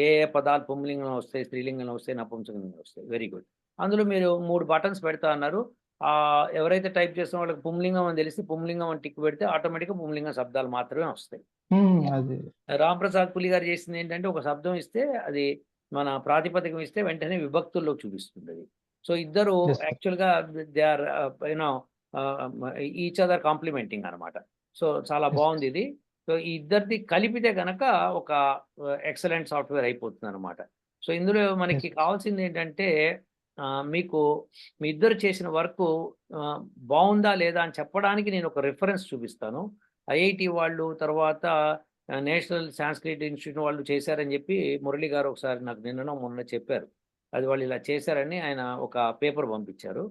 ఏ ఏ పదాలు పుంలింగంలో వస్తాయి, స్త్రీలింగంలో వస్తాయి, నపుంసకలింగంలో వస్తాయి. Very good. అందులో మీరు 3 బటన్స్ పెడతా అన్నారు. ఎవరైతే టైప్ చేస్తున్న వాళ్ళకి పుంలింగం అని తెలిసి పుంలింగం అని టిక్ పెడితే ఆటోమేటిక్‌గా పుంలింగం శబ్దాలు మాత్రమే వస్తాయి. అది. రాంప్రసాద్ పులి గారు చేసిందేంటంటే ఒక శబ్దం ఇస్తే అది మన ప్రాతిపదికం ఇస్తే వెంటనే విభక్తుల్లో చూపిస్తుందది. సో ఇద్దరు యెస్ సార్. యాక్చువల్‌గా they are each other complementing అనమాట. సో చాలా యెస్. బావుందిది. సో ఈ ఇద్దరిది కలిపితే గనక ఒక ఎక్సలెంట్ సాఫ్ట్‌వేర్ అయిపోతుందనమాట. సో ఇందులో మనకి యెస్. కావాల్సిందేంటంటే మీకు మీ ఇద్దరు చేసిన వర్కు ఆహ్, బావుందా లేదా అని చెప్పడానికి నేను ఒక రిఫరెన్స్ చూపిస్తాను. ఐఐటీ వాళ్ళు తర్వాత నేషనల్ సాంస్క్రిట్ ఇన్‌స్టిట్యూట్ వాళ్ళు చేశారని జెప్పి మురళి గారు ఒకసారి నాకు నిన్ననో, మొన్ననో చెప్పారు. అది వాళ్ళు ఇలా చేశారని ఆయన ఒక పేపర్ పంపించారు.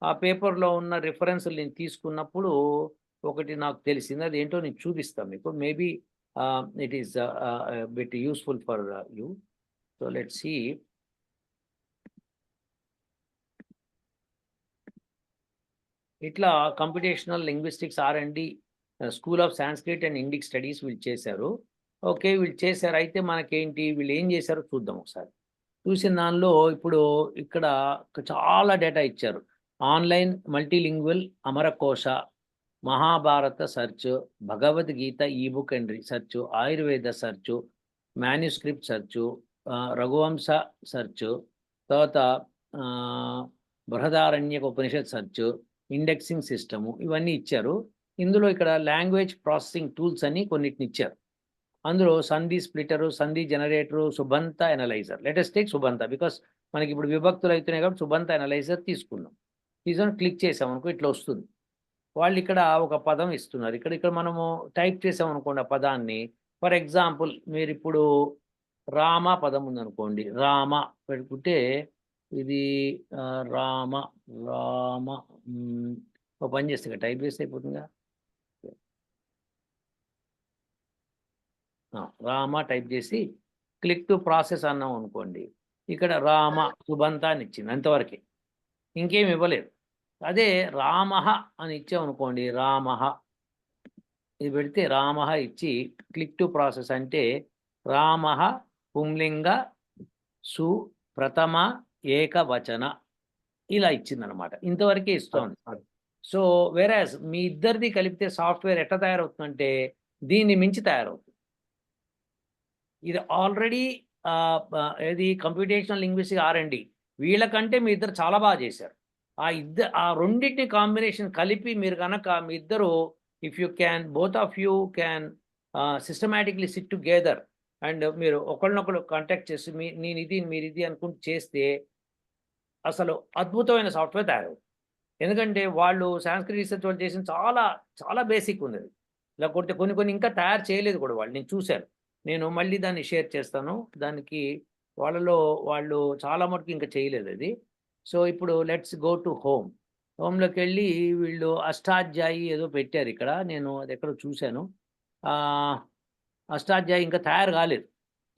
ఆ పేపర్‌లో ఉన్న రిఫరెన్స్‌లు నేను తీసుకున్నప్పుడు ఒకటి నాకు తెలిసింది. అదేంటో నేను చూపిస్తా మీకు. Maybe it is bit useful for you. So let's see. ఇట్లా computational linguistics R and D school of Sanskrit and Indic studies వీళ్ళు చేశారు. ఓకే. వీళ్ళు చేశారు. అయితే మనకేంటి వీళ్ళు ఏం చేశారో చూద్దాం ఒకసారి. చూసిన దానిలో ఇప్పుడు ఇక్కడ చాలా డేటా ఇచ్చారు. Online multilingual Amarakosha, Mahabharata search, Bhagavad Gita ebook and research, Ayurveda search, manuscript search, Raghuvamsha search, తర్వాత Brihadaranyaka Upanishad search, indexing system ఇవన్నీ ఇచ్చారు. ఇందులో ఇక్కడ లాంగ్వేజ్ ప్రాసెసింగ్ టూల్స్ అని కొన్నిటిని ఇచ్చారు. అందులో సంధి స్ప్లిటరు, సంధి జనరేటరు, సుబంత అనలైజర్. లెట్ అస్ టేక్ సుబంత బికాస్ మనకిప్పుడు విభక్తులు అయితున్నాయి కాబట్టి సుబంత అనలైజర్ తీసుకున్నాం. తీసుకొని క్లిక్ చేసామనుకో ఇట్లా వస్తుంది. వాళ్ళిక్కడ ఒక పదం ఇస్తున్నారు. ఇక్కడ మనము టైప్ చేసామనుకోండి ఆ పదాన్ని. ఫర్ ఎగ్జాంపుల్ మీరిప్పుడు రామ పదం ఉందనుకోండి. రామ పెట్టుకుంటే ఇది రామ, రామ ఒక పని చేస్తే ఇక్కడ టైప్ చేస్తే అయిపోతుందిగా. రామ టైప్ చేసి క్లిక్ టు ప్రాసెస్ అన్నాం అనుకోండి. ఇక్కడ రామ, సుబంత అని ఇచ్చింది అంతవరకే. ఇంకేమి ఇవ్వలేదు. అదే రామః అని ఇచ్చామనుకోండి. రామః ఇది పెడితే రామః ఇచ్చి క్లిక్ టు ప్రాసెస్ అంటే రామః పుంలింగ సు ప్రథమ ఏకవచన ఇలా ఇచ్చిందనమాట. ఇంతవరకే ఇస్తోంది. సో వేరాజ్ మీ ఇద్దరిది కలిపితే సాఫ్ట్‌వేర్ ఎట్లా తయారవుతుందంటే దీన్ని మించి తయారవుతుంది. ఇది ఆల్రెడీ ఏది కంప్యూటేషనల్ లింగ్విస్టిక్ ఆర్&డి వీళ్ళకంటే మీ ఇద్దరు చాలా బాగా చేశారు. ఆ రెండిటిని కాంబినేషన్ కలిపి మీరు గనక మీ ఇద్దరు if you can both of you can systematically sit together and మీరు ఒకళ్ళనొకళ్ళు కాంటాక్ట్ చేసి నేను ఇది మీరు ఇది అనుకుంటూ చేస్తే అసలు అద్భుతమైన సాఫ్ట్వేర్ తయారవుతుంది. ఎందుకంటే వాళ్ళు సాంస్క్రిట్ రీసెర్చ్ వాళ్ళు చేసిన చాలా చాలా బేసిక్ ఉంది అది. లేకపోతే కొన్ని ఇంకా తయారు చేయలేదు కూడా వాళ్ళు, నేను చూశాను. నేను మళ్ళీ దాన్ని షేర్ చేస్తాను. దానికి వాళ్ళు చాలా మటుకు ఇంకా చేయలేదు అది. సో ఇప్పుడు లెట్స్ గో టు హోమ్లోకి వెళ్ళి వీళ్ళు అష్టాధ్యాయి ఏదో పెట్టారు ఇక్కడ, నేను అది ఎక్కడో చూశాను. అష్టాధ్యాయి ఇంకా తయారు కాలేదు.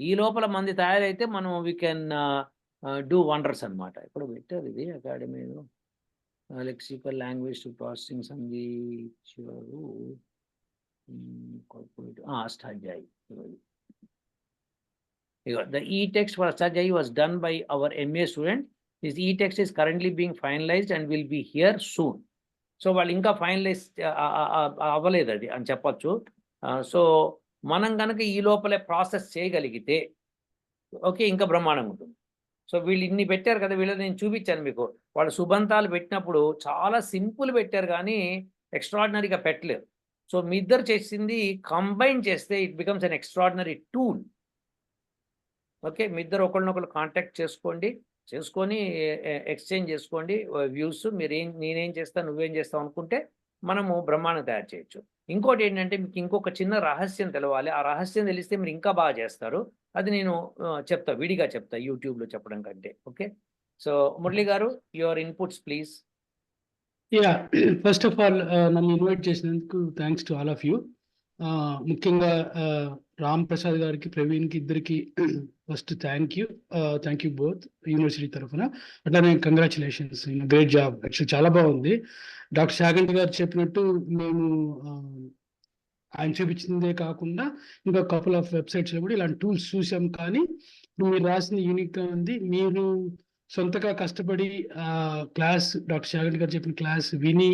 ఈ లోపల మంది తయారైతే మనం వీ కెన్ డూ వండర్స్ అనమాట. ఎక్కడ పెట్టారు ఇది అకాడమీలో, లెక్సికల్ లాంగ్వేజ్ టు ప్రాసెసింగ్ సంగీతారు Ashtadhyayi. The e-text for Astajai was done by our MA student. This e-text is currently being finalized and will be here soon. So వాళ్ళు ఇంకా ఫైనలైజ్ అవ్వలేదు అది అని చెప్పచ్చు. సో మనం కనుక ఈ లోపలే ప్రాసెస్ చేయగలిగితే ఓకే, ఇంకా బ్రహ్మాండంగా ఉంటుంది. సో వీళ్ళు ఇన్ని పెట్టారు కదా, వీళ్ళు నేను చూపించాను మీకు. వాళ్ళు సుబంతాలు పెట్టినప్పుడు చాలా సింపుల్ పెట్టారు కానీ ఎక్స్ట్రాడినరీగా పెట్టలేరు. సో మీ ఇద్దరు చేసింది కంబైన్ చేస్తే it becomes an extraordinary tool. Okay, మీ ఇద్దరు ఒకళ్ళనొకళ్ళు కాంటాక్ట్ చేసుకొని ఎక్స్చేంజ్ చేసుకోండి వ్యూస్. నేనేం చేస్తాను నువ్వేం చేస్తావు అనుకుంటే మనము బ్రహ్మాండం తయారు చేయొచ్చు. ఇంకోటి ఏంటంటే మీకు ఇంకొక చిన్న రహస్యం తెలవాలి. ఆ రహస్యం తెలిస్తే మీరు ఇంకా బాగా చేస్తారు. అది నేను చెప్తా, విడిగా చెప్తా, యూట్యూబ్లో చెప్పడం కంటే. ఓకే, సో మురళి గారు your inputs please. Yeah, first of all నన్ను ఇన్వైట్ చేసినందుకు thanks to all of you. ముఖ్యంగా రామ్ ప్రసాద్ గారికి, ప్రవీణ్కి, ఇద్దరికి first thank you both university తరఫున. అట్లానే కంగ్రాచులేషన్స్, గ్రేట్ జాబ్. యాక్చువల్లీ చాలా బాగుంది. డాక్టర్ శాగంటి గారు చెప్పినట్టు మేము ఆయన చూపించిందే కాకుండా ఇంకా కపుల్ ఆఫ్ వెబ్సైట్స్లో కూడా ఇలాంటి టూల్స్ చూసాం. కానీ ఇప్పుడు మీరు రాసింది యూనిక్గా ఉంది. మీరు సొంతగా కష్టపడి క్లాస్, డాక్టర్ శాగంటి గారు చెప్పిన క్లాస్ విని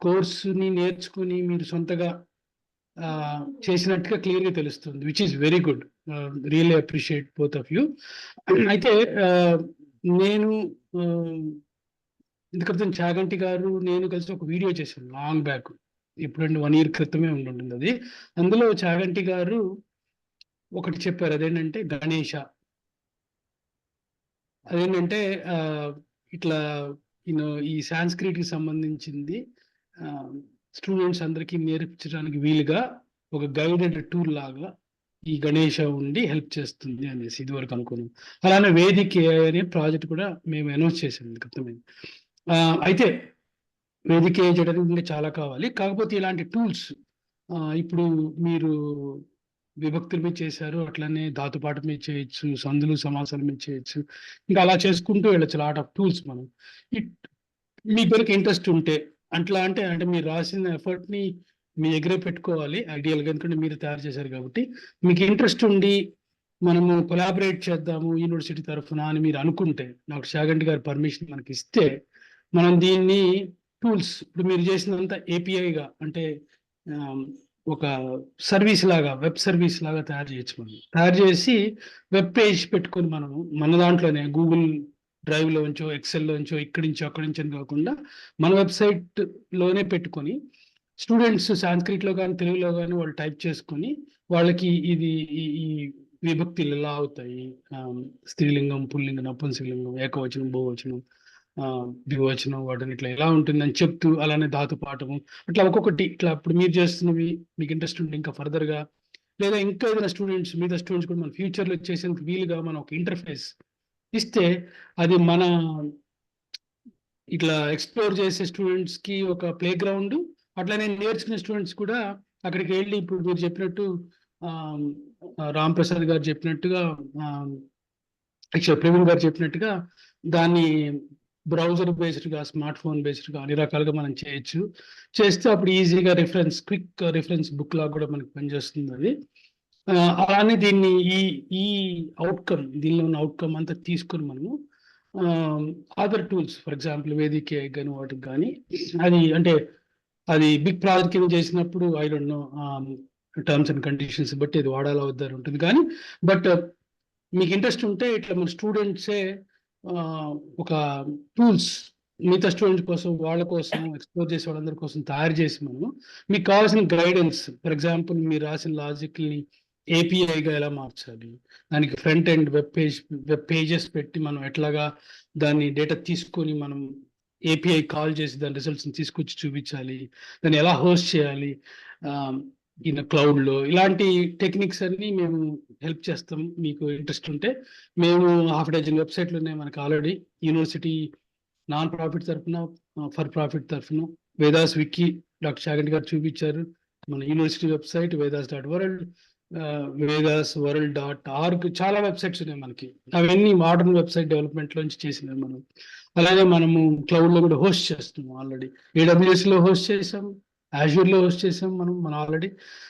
కోర్సుని నేర్చుకుని మీరు సొంతగా చేసినట్టుగా క్లియర్గా తెలుస్తుంది, which is very good. Really appreciate both of you. అయితే నేను ఇంతక్రితం చాగంటి గారు నేను కలిసి ఒక వీడియో చేశాను లాంగ్ బ్యాక్, ఇప్పుడంటే 1 year క్రితమే ఉంటుంది అది. అందులో చాగంటి గారు ఒకటి చెప్పారు, అదేంటంటే గణేష. అదేంటంటే ఇట్లా ఈ సాంస్క్రిట్కి సంబంధించింది స్టూడెంట్స్ అందరికీ నేర్పించడానికి వీలుగా ఒక గైడెడ్ టూల్ లాగా ఈ గణేష ఉండి హెల్ప్ చేస్తుంది అనేసి ఇదివరకు అనుకున్నాం. అలానే వేదిక అనే ప్రాజెక్ట్ కూడా మేము అనౌన్స్ చేసాం క్రితమే. అయితే వేదిక చేయడానికి ఇంకా చాలా కావాలి. కాకపోతే ఇలాంటి టూల్స్ ఇప్పుడు మీరు విభక్తుల మీద చేశారు, అట్లనే ధాతుపాఠం మీద చేయొచ్చు, సందులు సమాసాల మీద చేయొచ్చు, ఇంకా అలా చేసుకుంటూ వెళ్ళచ్చు. లాట్ ఆఫ్ టూల్స్ మనం మీ పేరుకి ఇంట్రెస్ట్ ఉంటే అంటే మీరు రాసిన ఎఫర్ట్ని మీ దగ్గరే పెట్టుకోవాలి ఐడియల్గా, ఎందుకంటే మీరు తయారు చేశారు కాబట్టి. మీకు ఇంట్రెస్ట్ ఉండి మనము కొలాబరేట్ చేద్దాము యూనివర్సిటీ తరఫున అని మీరు అనుకుంటే, డాక్టర్ శాగంటి గారి పర్మిషన్ మనకి ఇస్తే మనం దీన్ని టూల్స్, ఇప్పుడు మీరు చేసినంత ఏపీఐగా అంటే ఒక సర్వీస్ లాగా, వెబ్ సర్వీస్ లాగా తయారు చేయొచ్చు. మనం తయారు చేసి వెబ్ పేజ్ పెట్టుకొని మనము మన దాంట్లోనే గూగుల్ డ్రైవ్లోంచో ఎక్సెల్లోంచో ఇక్కడి నుంచో అక్కడి నుంచి అని కాకుండా మన వెబ్సైట్లోనే పెట్టుకొని స్టూడెంట్స్ సాంస్క్రిట్లో కానీ తెలుగులో కానీ వాళ్ళు టైప్ చేసుకొని వాళ్ళకి ఇది ఈ విభక్తులు ఎలా అవుతాయి, స్త్రీలింగం, పుల్లింగం, నపుంసకలింగం, ఏకవచనం, బహువచనం, ద్వివచనం, వాటిని ఇట్లా ఎలా ఉంటుందని చెప్తూ, అలానే ధాతుపాఠము, అట్లా ఒక్కొక్కటి ఇట్లా ఇప్పుడు మీరు చేస్తున్నవి మీకు ఇంట్రెస్ట్ ఉంటే ఇంకా ఫర్దర్గా, లేదా ఇంకా ఏదైనా స్టూడెంట్స్ మిగతా స్టూడెంట్స్ కూడా మన ఫ్యూచర్లో చేసేందుకు వీలుగా మనం ఒక ఇంటర్ఫేస్ ఇస్తే అది మన ఇట్లా ఎక్స్ప్లోర్ చేసే స్టూడెంట్స్కి ఒక ప్లే గ్రౌండ్. అట్లానే నేర్చుకునే స్టూడెంట్స్ కూడా అక్కడికి వెళ్ళి ఇప్పుడు మీరు చెప్పినట్టు రామ్ ప్రసాద్ గారు చెప్పినట్టుగా, యాక్చువల్ ప్రవీణ్ గారు చెప్పినట్టుగా దాన్ని బ్రౌజర్ బేస్డ్గా, స్మార్ట్ ఫోన్ బేస్డ్గా అన్ని రకాలుగా మనం చేయొచ్చు. చేస్తే అప్పుడు ఈజీగా క్విక్ రిఫరెన్స్ బుక్ లాగా కూడా మనకి పనిచేస్తుంది అది. అలానే దీన్ని ఈ అవుట్కమ్, దీనిలో ఉన్న అవుట్కమ్ అంతా తీసుకొని మనము అదర్ టూల్స్, ఫర్ ఎగ్జాంపుల్ వేదిక కానీ వాటికి కానీ, అది అంటే అది బిగ్ ప్రాజెక్ట్ కింద చేసినప్పుడు I don't know terms and conditions బట్టి అది వాడాలా వద్దని ఉంటుంది. కానీ బట్ మీకు ఇంట్రెస్ట్ ఉంటే ఇట్లా మన స్టూడెంట్సే ఒక టూల్స్ మిగతా స్టూడెంట్స్ కోసం, వాళ్ళ కోసం, ఎక్స్ప్లోర్ చేసే వాళ్ళందరి కోసం తయారు చేసి మనము మీకు కావాల్సిన గైడెన్స్, ఫర్ ఎగ్జాంపుల్ మీరు రాసిన లాజిక్ని ఏపీఐగా ఎలా మార్చాలి, దానికి ఫ్రంట్ ఎండ్ వెబ్ పేజెస్ పెట్టి మనం ఎట్లాగా దాన్ని డేటా తీసుకొని మనం ఏపీఐ కాల్ చేసి దాని రిజల్ట్స్ని తీసుకొచ్చి చూపించాలి, దాన్ని ఎలా హోస్ట్ చేయాలి క్లౌడ్లో, ఇలాంటి టెక్నిక్స్ అన్ని మేము హెల్ప్ చేస్తాం. మీకు ఇంట్రెస్ట్ ఉంటే మేము హాఫ్ డజన్ వెబ్సైట్లు ఉన్నాయి మనకి ఆల్రెడీ, యూనివర్సిటీ నాన్ ప్రాఫిట్ తరఫున, ఫర్ ప్రాఫిట్ తరఫున. వేదాస్ వికీ డాక్టర్ చాగంటి గారు చూపించారు. మన యూనివర్సిటీ వెబ్సైట్ vedas.world, vedasworld.org, చాలా వెబ్సైట్స్ ఉన్నాయి మనకి. అవన్నీ మోడర్న్ వెబ్సైట్ డెవలప్మెంట్ లోంచి చేసినవి మనం. అలాగే మనము క్లౌడ్ లో కూడా హోస్ట్ చేస్తున్నాం ఆల్రెడీ. AWS లో హోస్ట్ చేసాం, Azure లో హోస్ట్ చేసాం మనం ఆల్రెడీ.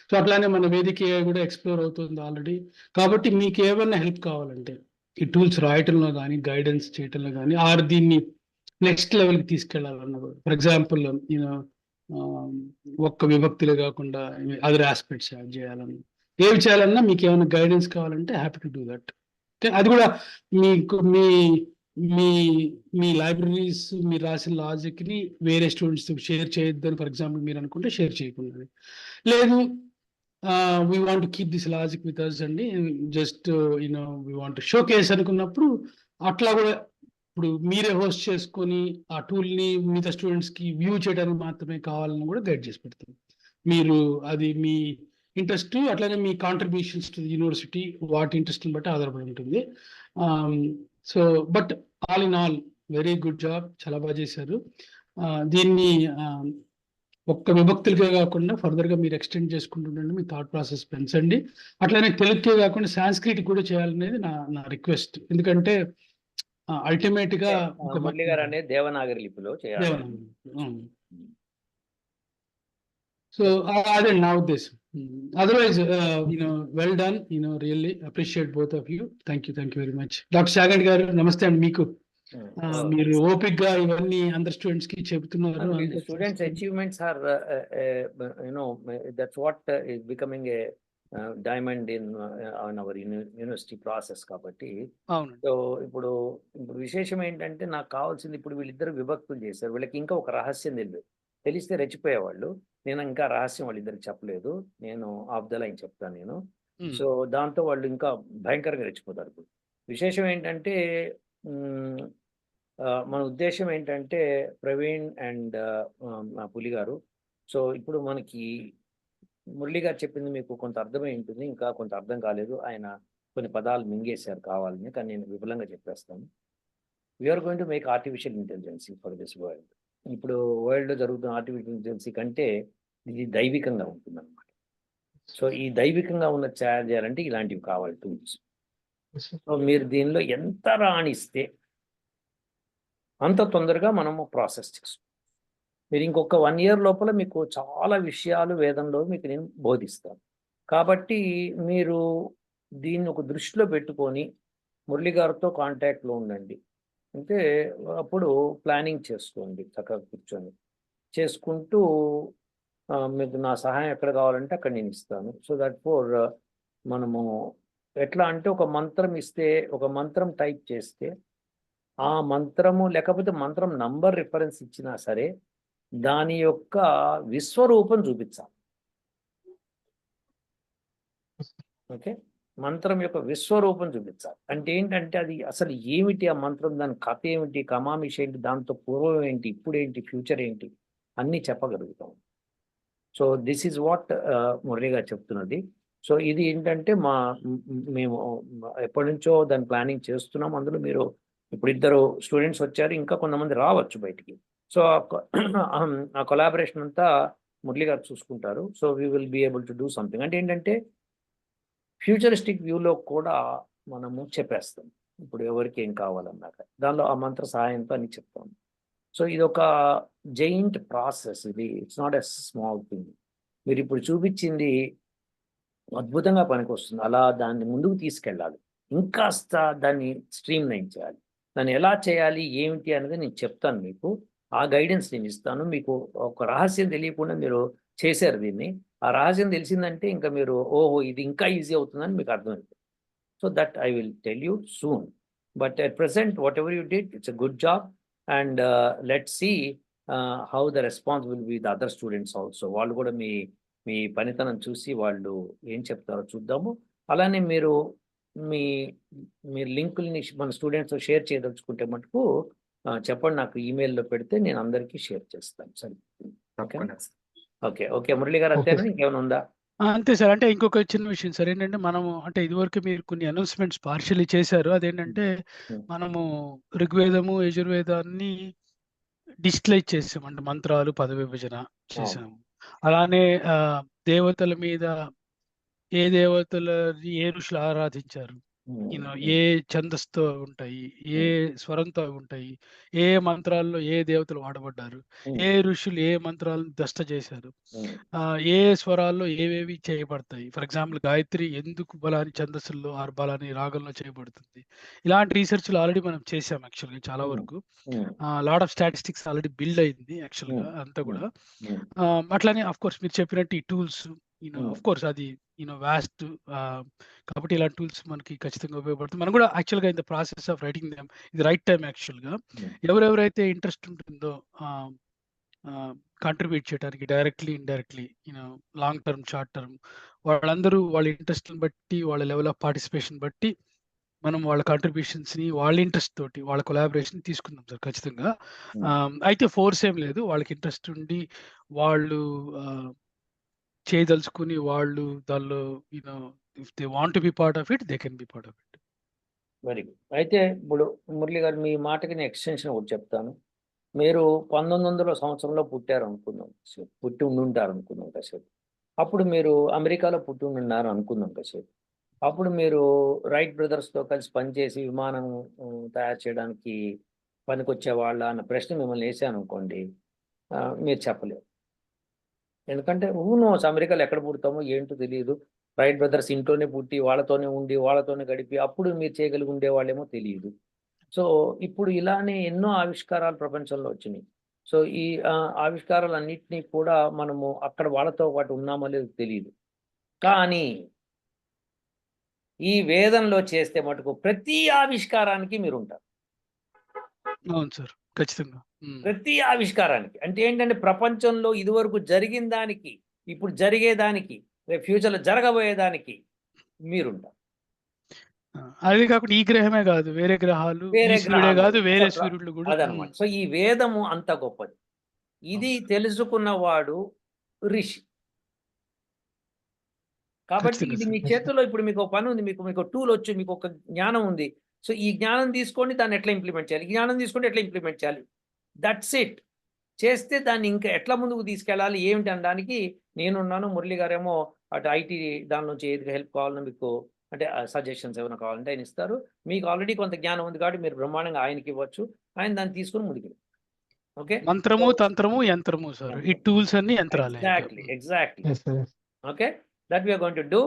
సో అట్లానే మన వేదిక కూడా ఎక్స్ప్లోర్ అవుతుంది ఆల్రెడీ. కాబట్టి మీకు ఏమైనా హెల్ప్ కావాలంటే ఈ టూల్స్ రాయటంలో కానీ, గైడెన్స్ చేయటంలో కానీ, ఆర్ దీన్ని నెక్స్ట్ లెవెల్కి తీసుకెళ్లాలన్న, ఫర్ ఎగ్జాంపుల్ ఒక్క విభక్తిలో కాకుండా అదర్ ఆస్పెక్ట్స్ యాడ్ చేయాలని, ఏవి చేయాలన్నా మీకు ఏమైనా గైడెన్స్ కావాలంటే హ్యాపీ టు డూ దట్. అది కూడా మీకు మీ లైబ్రరీస్, మీరు రాసిన లాజిక్ ని వేరే స్టూడెంట్స్ షేర్ చేయొద్దని ఫర్ ఎగ్జాంపుల్ మీరు అనుకుంటే షేర్ చేయకుండా, లేదు we want to keep this logic with us అండి, just we want showcase అనుకున్నప్పుడు అట్లా కూడా ఇప్పుడు మీరే హోస్ట్ చేసుకొని ఆ టూల్ని మిగతా స్టూడెంట్స్కి వ్యూ చేయడానికి మాత్రమే కావాలని కూడా గైడ్ చేసి పెడతాం. మీరు అది మీ ఇంట్రెస్ట్, అట్లానే మీ కాంట్రిబ్యూషన్స్ టు యూనివర్సిటీ వాటి ఇంట్రెస్ట్ని బట్టి ఆధారపడి ఉంటుంది. So but all in all very good job, చాలా బాగా చేశారు. దీన్ని ఒక్క విభక్తులకే కాకుండా ఫర్దర్గా మీరు ఎక్స్టెండ్ చేసుకుంటుండండి, మీ థాట్ ప్రాసెస్ పెంచండి. అట్లానే తెలుగుకే కాకుండా సాంస్క్రిట్ కూడా చేయాలనేది నా రిక్వెస్ట్. ఎందుకంటే అల్టిమేట్ గా మురళి గారు అనేది దేవనాగరి లిపిలో చేయాలి. సో అదే నా ఉద్దేశం. Otherwise well done, really appreciate both of you. Thank you very much. Doctor Chaganti గారు నమస్తే అండి. మీకు మీరు ఓపిక్ గా ఇవన్నీ అందరు స్టూడెంట్స్ కి చెబుతున్నారు. Students achievements are that's what is becoming a diamond in our university process. కాబట్టి సో ఇప్పుడు విశేషం ఏంటంటే, నాకు కావాల్సింది ఇప్పుడు వీళ్ళిద్దరు విభక్తులు చేశారు, వీళ్ళకి ఇంకా ఒక రహస్యం తెలిస్తే రెచ్చిపోయేవాళ్ళు. నేను ఇంకా రహస్యం వాళ్ళిద్దరికి చెప్పలేదు, నేను ఆఫ్ ద లైన్ చెప్తాను నేను. సో దాంతో వాళ్ళు ఇంకా భయంకరంగా రెచ్చిపోతారు. ఇప్పుడు విశేషం ఏంటంటే, మన ఉద్దేశం ఏంటంటే ప్రవీణ్ అండ్ పులి గారు, సో ఇప్పుడు మనకి మురళి గారు చెప్పింది మీకు కొంత అర్థమై ఉంటుంది, ఇంకా కొంత అర్థం కాలేదు. ఆయన కొన్ని పదాలు మింగేశారు కావాలని, కానీ నేను విపులంగా చెప్పేస్తాను. We are going to make artificial intelligence for this world. ఇప్పుడు వరల్డ్లో జరుగుతున్న ఆర్టిఫిషియల్ ఇంటెలిజెన్సీ కంటే ఇది దైవికంగా ఉంటుంది అనమాట. సో ఈ దైవికంగా ఉన్న తయారు చేయాలంటే ఇలాంటివి కావాలి టూల్స్. సో మీరు దీనిలో ఎంత రాణిస్తే అంత తొందరగా మనము ప్రాసెస్ చేస్తాం. మీరు ఇంకొక 1 year లోపల మీకు చాలా విషయాలు వేదంలో మీకు నేను బోధిస్తాను. కాబట్టి మీరు దీన్ని ఒక దృష్టిలో పెట్టుకొని మురళి గారితో కాంటాక్ట్లో ఉండండి. అంటే అప్పుడు ప్లానింగ్ చేసుకోండి, చక్కగా కూర్చొని చేసుకుంటూ మీకు నా సహాయం ఎక్కడ కావాలంటే అక్కడ నేను ఇస్తాను. సో దట్ ఫోర్ మనము ఎట్లా అంటే, ఒక మంత్రం ఇస్తే, ఒక మంత్రం టైప్ చేస్తే ఆ మంత్రము లేకపోతే మంత్రం నంబర్ రిఫరెన్స్ ఇచ్చినా సరే దాని యొక్క విశ్వరూపం చూపించాలి. ఓకే, మంత్రం యొక్క విశ్వరూపం చూపించాలి. అంటే ఏంటంటే అది అసలు ఏమిటి, ఆ మంత్రం దాని కథ ఏమిటి, కమామిషి ఏంటి, దాంతో పూర్వం ఏంటి, ఇప్పుడు ఏంటి, ఫ్యూచర్ ఏంటి అన్నీ చెప్పగలుగుతాం. So this is what Murali గారు చెప్తున్నది. సో ఇది ఏంటంటే మేము ఎప్పటి నుంచో దాని ప్లానింగ్ చేస్తున్నాం. అందులో మీరు ఇప్పుడు 2 స్టూడెంట్స్ వచ్చారు, ఇంకా కొంతమంది రావచ్చు బయటికి. సో ఆ కొలాబరేషన్ అంతా మురళి గారు చూసుకుంటారు. So we will be able to do something. అంటే ఏంటంటే ఫ్యూచరిస్టిక్ వ్యూలో కూడా మనము చెప్పేస్తాం, ఇప్పుడు ఎవరికి ఏం కావాలన్నాక దానిలో ఆ మంత్ర సహాయంతో అని చెప్తాం. సో ఇది ఒక జైంట్ ప్రాసెస్, ఇది it's not a small thing. మీరు ఇప్పుడు చూపించింది అద్భుతంగా పనికొస్తుంది. అలా దాన్ని ముందుకు తీసుకెళ్ళాలి, ఇంకాస్త దాన్ని స్ట్రీమ్ లైన్ చేయాలి. దాన్ని ఎలా చేయాలి ఏమిటి అనేది నేను చెప్తాను మీకు, ఆ గైడెన్స్ నేను ఇస్తాను. మీకు ఒక రహస్యం తెలియకుండా మీరు చేశారు దీన్ని, ఆ రహస్యం తెలిసిందంటే ఇంకా మీరు ఓహో ఇది ఇంకా ఈజీ అవుతుందని మీకు అర్థమైంది. So that I will tell you soon. But at present what ever you did, it's a good job. And let see how the response will be the other students also. వాళ్ళు కూడా మీ పనితనం చూసి వాళ్ళు ఏం చెప్తారో చూద్దాము. అలానే మీరు మీ లింకుల్ని మన స్టూడెంట్స్ షేర్ చేయదలుచుకుంటే మటుకు చెప్పండి, నాకు ఈమెయిల్లో పెడితే నేను అందరికీ షేర్ చేస్తాను. సరే, తప్పకుండా సార్. ఓకే ఓకే మురళి గారు, అంతేనా? ఇంకేమైనా ఉందా? అంతే సార్. అంటే ఇంకొక చిన్న విషయం సార్ ఏంటంటే, మనము అంటే ఇదివరకు మీరు కొన్ని అనౌన్స్మెంట్స్ పార్షియలీ చేశారు. అదేంటంటే మనము ఋగ్వేదము, యజుర్వేదాన్ని డిజిటలైజ్ చేసాం. అంటే మంత్రాలు, పద విభజన చేసాము. అలానే దేవతల మీద ఏ దేవతలని ఏ ఋషులు ఆరాధించారు, ఏ ఛందస్తో ఉంటాయి, ఏ స్వరంతో ఉంటాయి, ఏ మంత్రాల్లో ఏ దేవతలు వాడబడ్డారు, ఏ ఋషులు ఏ మంత్రాలను దష్ట చేశారు, ఏ స్వరాల్లో ఏవేవి చేయబడతాయి. ఫర్ ఎగ్జాంపుల్ గాయత్రి ఎందుకు బలాని ఛందస్సుల్లో ఆరు బలాని రాగంలో చేయబడుతుంది. ఇలాంటి రీసెర్చ్లు ఆల్రెడీ మనం చేసాం యాక్చువల్గా చాలా వరకు. Lot of statistics already build అయింది యాక్చువల్గా అంతా కూడా. అట్లానే ఆఫ్ కోర్స్ మీరు చెప్పినట్టు ఈ టూల్స్ ఆఫ్ కోర్స్ అది వాస్ట్ కాబట్టి ఇలాంటి టూల్స్ మనకి ఖచ్చితంగా ఉపయోగపడుతుంది. మనం కూడా యాక్చువల్గా in the process of writing them ఇది రైట్ టైం యాక్చువల్గా. ఎవరెవరైతే ఇంట్రెస్ట్ ఉంటుందో కాంట్రిబ్యూట్ చేయడానికి directly indirectly long term short term వాళ్ళందరూ వాళ్ళ ఇంట్రెస్ట్ని బట్టి వాళ్ళ లెవెల్ ఆఫ్ పార్టిసిపేషన్ బట్టి మనం వాళ్ళ కాంట్రిబ్యూషన్స్ని వాళ్ళ ఇంట్రెస్ట్ తోటి వాళ్ళ కొలాబరేషన్ తీసుకుందాం సార్ ఖచ్చితంగా. అయితే ఫోర్స్ ఏం లేదు, వాళ్ళకి ఇంట్రెస్ట్ ఉండి వాళ్ళు చేయదలుచుకుని వాళ్ళు దానిలో if they want to be part of it they can be part of it. Very good. అయితే ఇప్పుడు మురళి గారు మీ మాటకి నేను ఎక్స్టెన్షన్ ఒకటి చెప్తాను. మీరు 1900 సంవత్సరంలో పుట్టారు అనుకుందాం, పుట్టి ఉండుంటారు అనుకుందాం కాసేపు. అప్పుడు మీరు అమెరికాలో పుట్టి ఉండున్నారు అనుకుందాం కాసేపు. అప్పుడు మీరు రైట్ బ్రదర్స్తో కలిసి పనిచేసి విమానం తయారు చేయడానికి పనికొచ్చే వాళ్ళ అన్న ప్రశ్న మిమ్మల్ని వేసాను అనుకోండి, మీరు చెప్పలేరు. ఎందుకంటే నోస్ అమెరికాలో ఎక్కడ పుడతామో ఏంటో తెలియదు. రైట్ బ్రదర్స్ ఇంట్లోనే పుట్టి వాళ్ళతోనే ఉండి వాళ్ళతోనే గడిపి అప్పుడు మీరు చేయగలిగి ఉండేవాళ్ళేమో తెలియదు. సో ఇప్పుడు ఇలానే ఎన్నో ఆవిష్కారాలు ప్రపంచంలో వచ్చినాయి. సో ఈ ఆవిష్కారాలన్నింటినీ కూడా మనము అక్కడ వాళ్ళతో పాటు ఉన్నామో లేదో తెలియదు. కానీ ఈ వేదంలో చేస్తే మటుకు ప్రతి ఆవిష్కారానికి మీరు ఉంటారు. అవును సార్, ఖచ్చితంగా. ప్రతి ఆవిష్కారానికి అంటే ఏంటంటే ప్రపంచంలో ఇదివరకు జరిగిన దానికి, ఇప్పుడు జరిగేదానికి, రేపు ఫ్యూచర్లో జరగబోయేదానికి మీరుంటారు. అదే కాకుండా ఈ గ్రహమే కాదు, వేరే గ్రహాలు, కాదు వేరే సూర్యుడు కూడా అదనమాట. సో ఈ వేదము అంత గొప్పది. ఇది తెలుసుకున్నవాడు ఋషి. కాబట్టి ఇది మీ చేతిలో ఇప్పుడు మీకు ఒక పని ఉంది, మీకు టూల్ వచ్చు, మీకు ఒక జ్ఞానం ఉంది. సో ఈ జ్ఞానం తీసుకోండి, దాన్ని ఎట్లా ఇంప్లిమెంట్ చేయాలి, జ్ఞానం తీసుకుంటే ఎట్లా ఇంప్లిమెంట్ చేయాలి, దట్స్ ఇట్. చేస్తే దాన్ని ఇంకా ఎట్లా ముందుకు తీసుకెళ్ళాలి ఏమిటి అనడానికి నేనున్నాను. మురళి గారేమో అటు ఐటీ దాని నుంచి ఏది హెల్ప్ కావాలని మీకు అంటే సజెషన్స్ ఏమైనా కావాలంటే ఆయన ఇస్తారు. మీకు ఆల్రెడీ కొంత జ్ఞానం ఉంది కాబట్టి మీరు బ్రహ్మాండంగా ఆయనకి ఇవ్వచ్చు, ఆయన దాన్ని తీసుకుని ముందుకు. ఓకే, మంత్రము, తంత్రము, యంత్రము సార్, ఈ టూల్స్ అన్ని యంత్రాలే. Exactly. Okay, that we're going to do.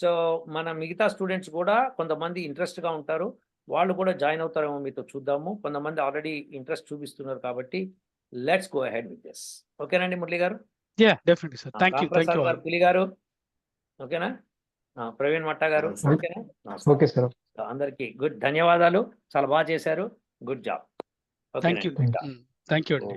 So మన మిగతా స్టూడెంట్స్ కూడా కొంతమంది ఇంట్రెస్ట్గా ఉంటారు, వాళ్ళు కూడా జాయిన్ అవుతారేమో మీతో చూద్దాము. కొంతమంది ఆల్రెడీ ఇంట్రెస్ట్ చూపిస్తున్నారు కాబట్టి let's go ahead with this. ఓకేనండి మురళి గారు? Definitely sir. థాంక్యూ గారు, పులి గారు ఓకేనా, ప్రవీణ్ మట్టా గారు ఓకేనా? Okay sir. అందరికీ గుడ్, ధన్యవాదాలు, చాలా బాగా చేశారు, గుడ్ జాబ్. థాంక్యూ అండి.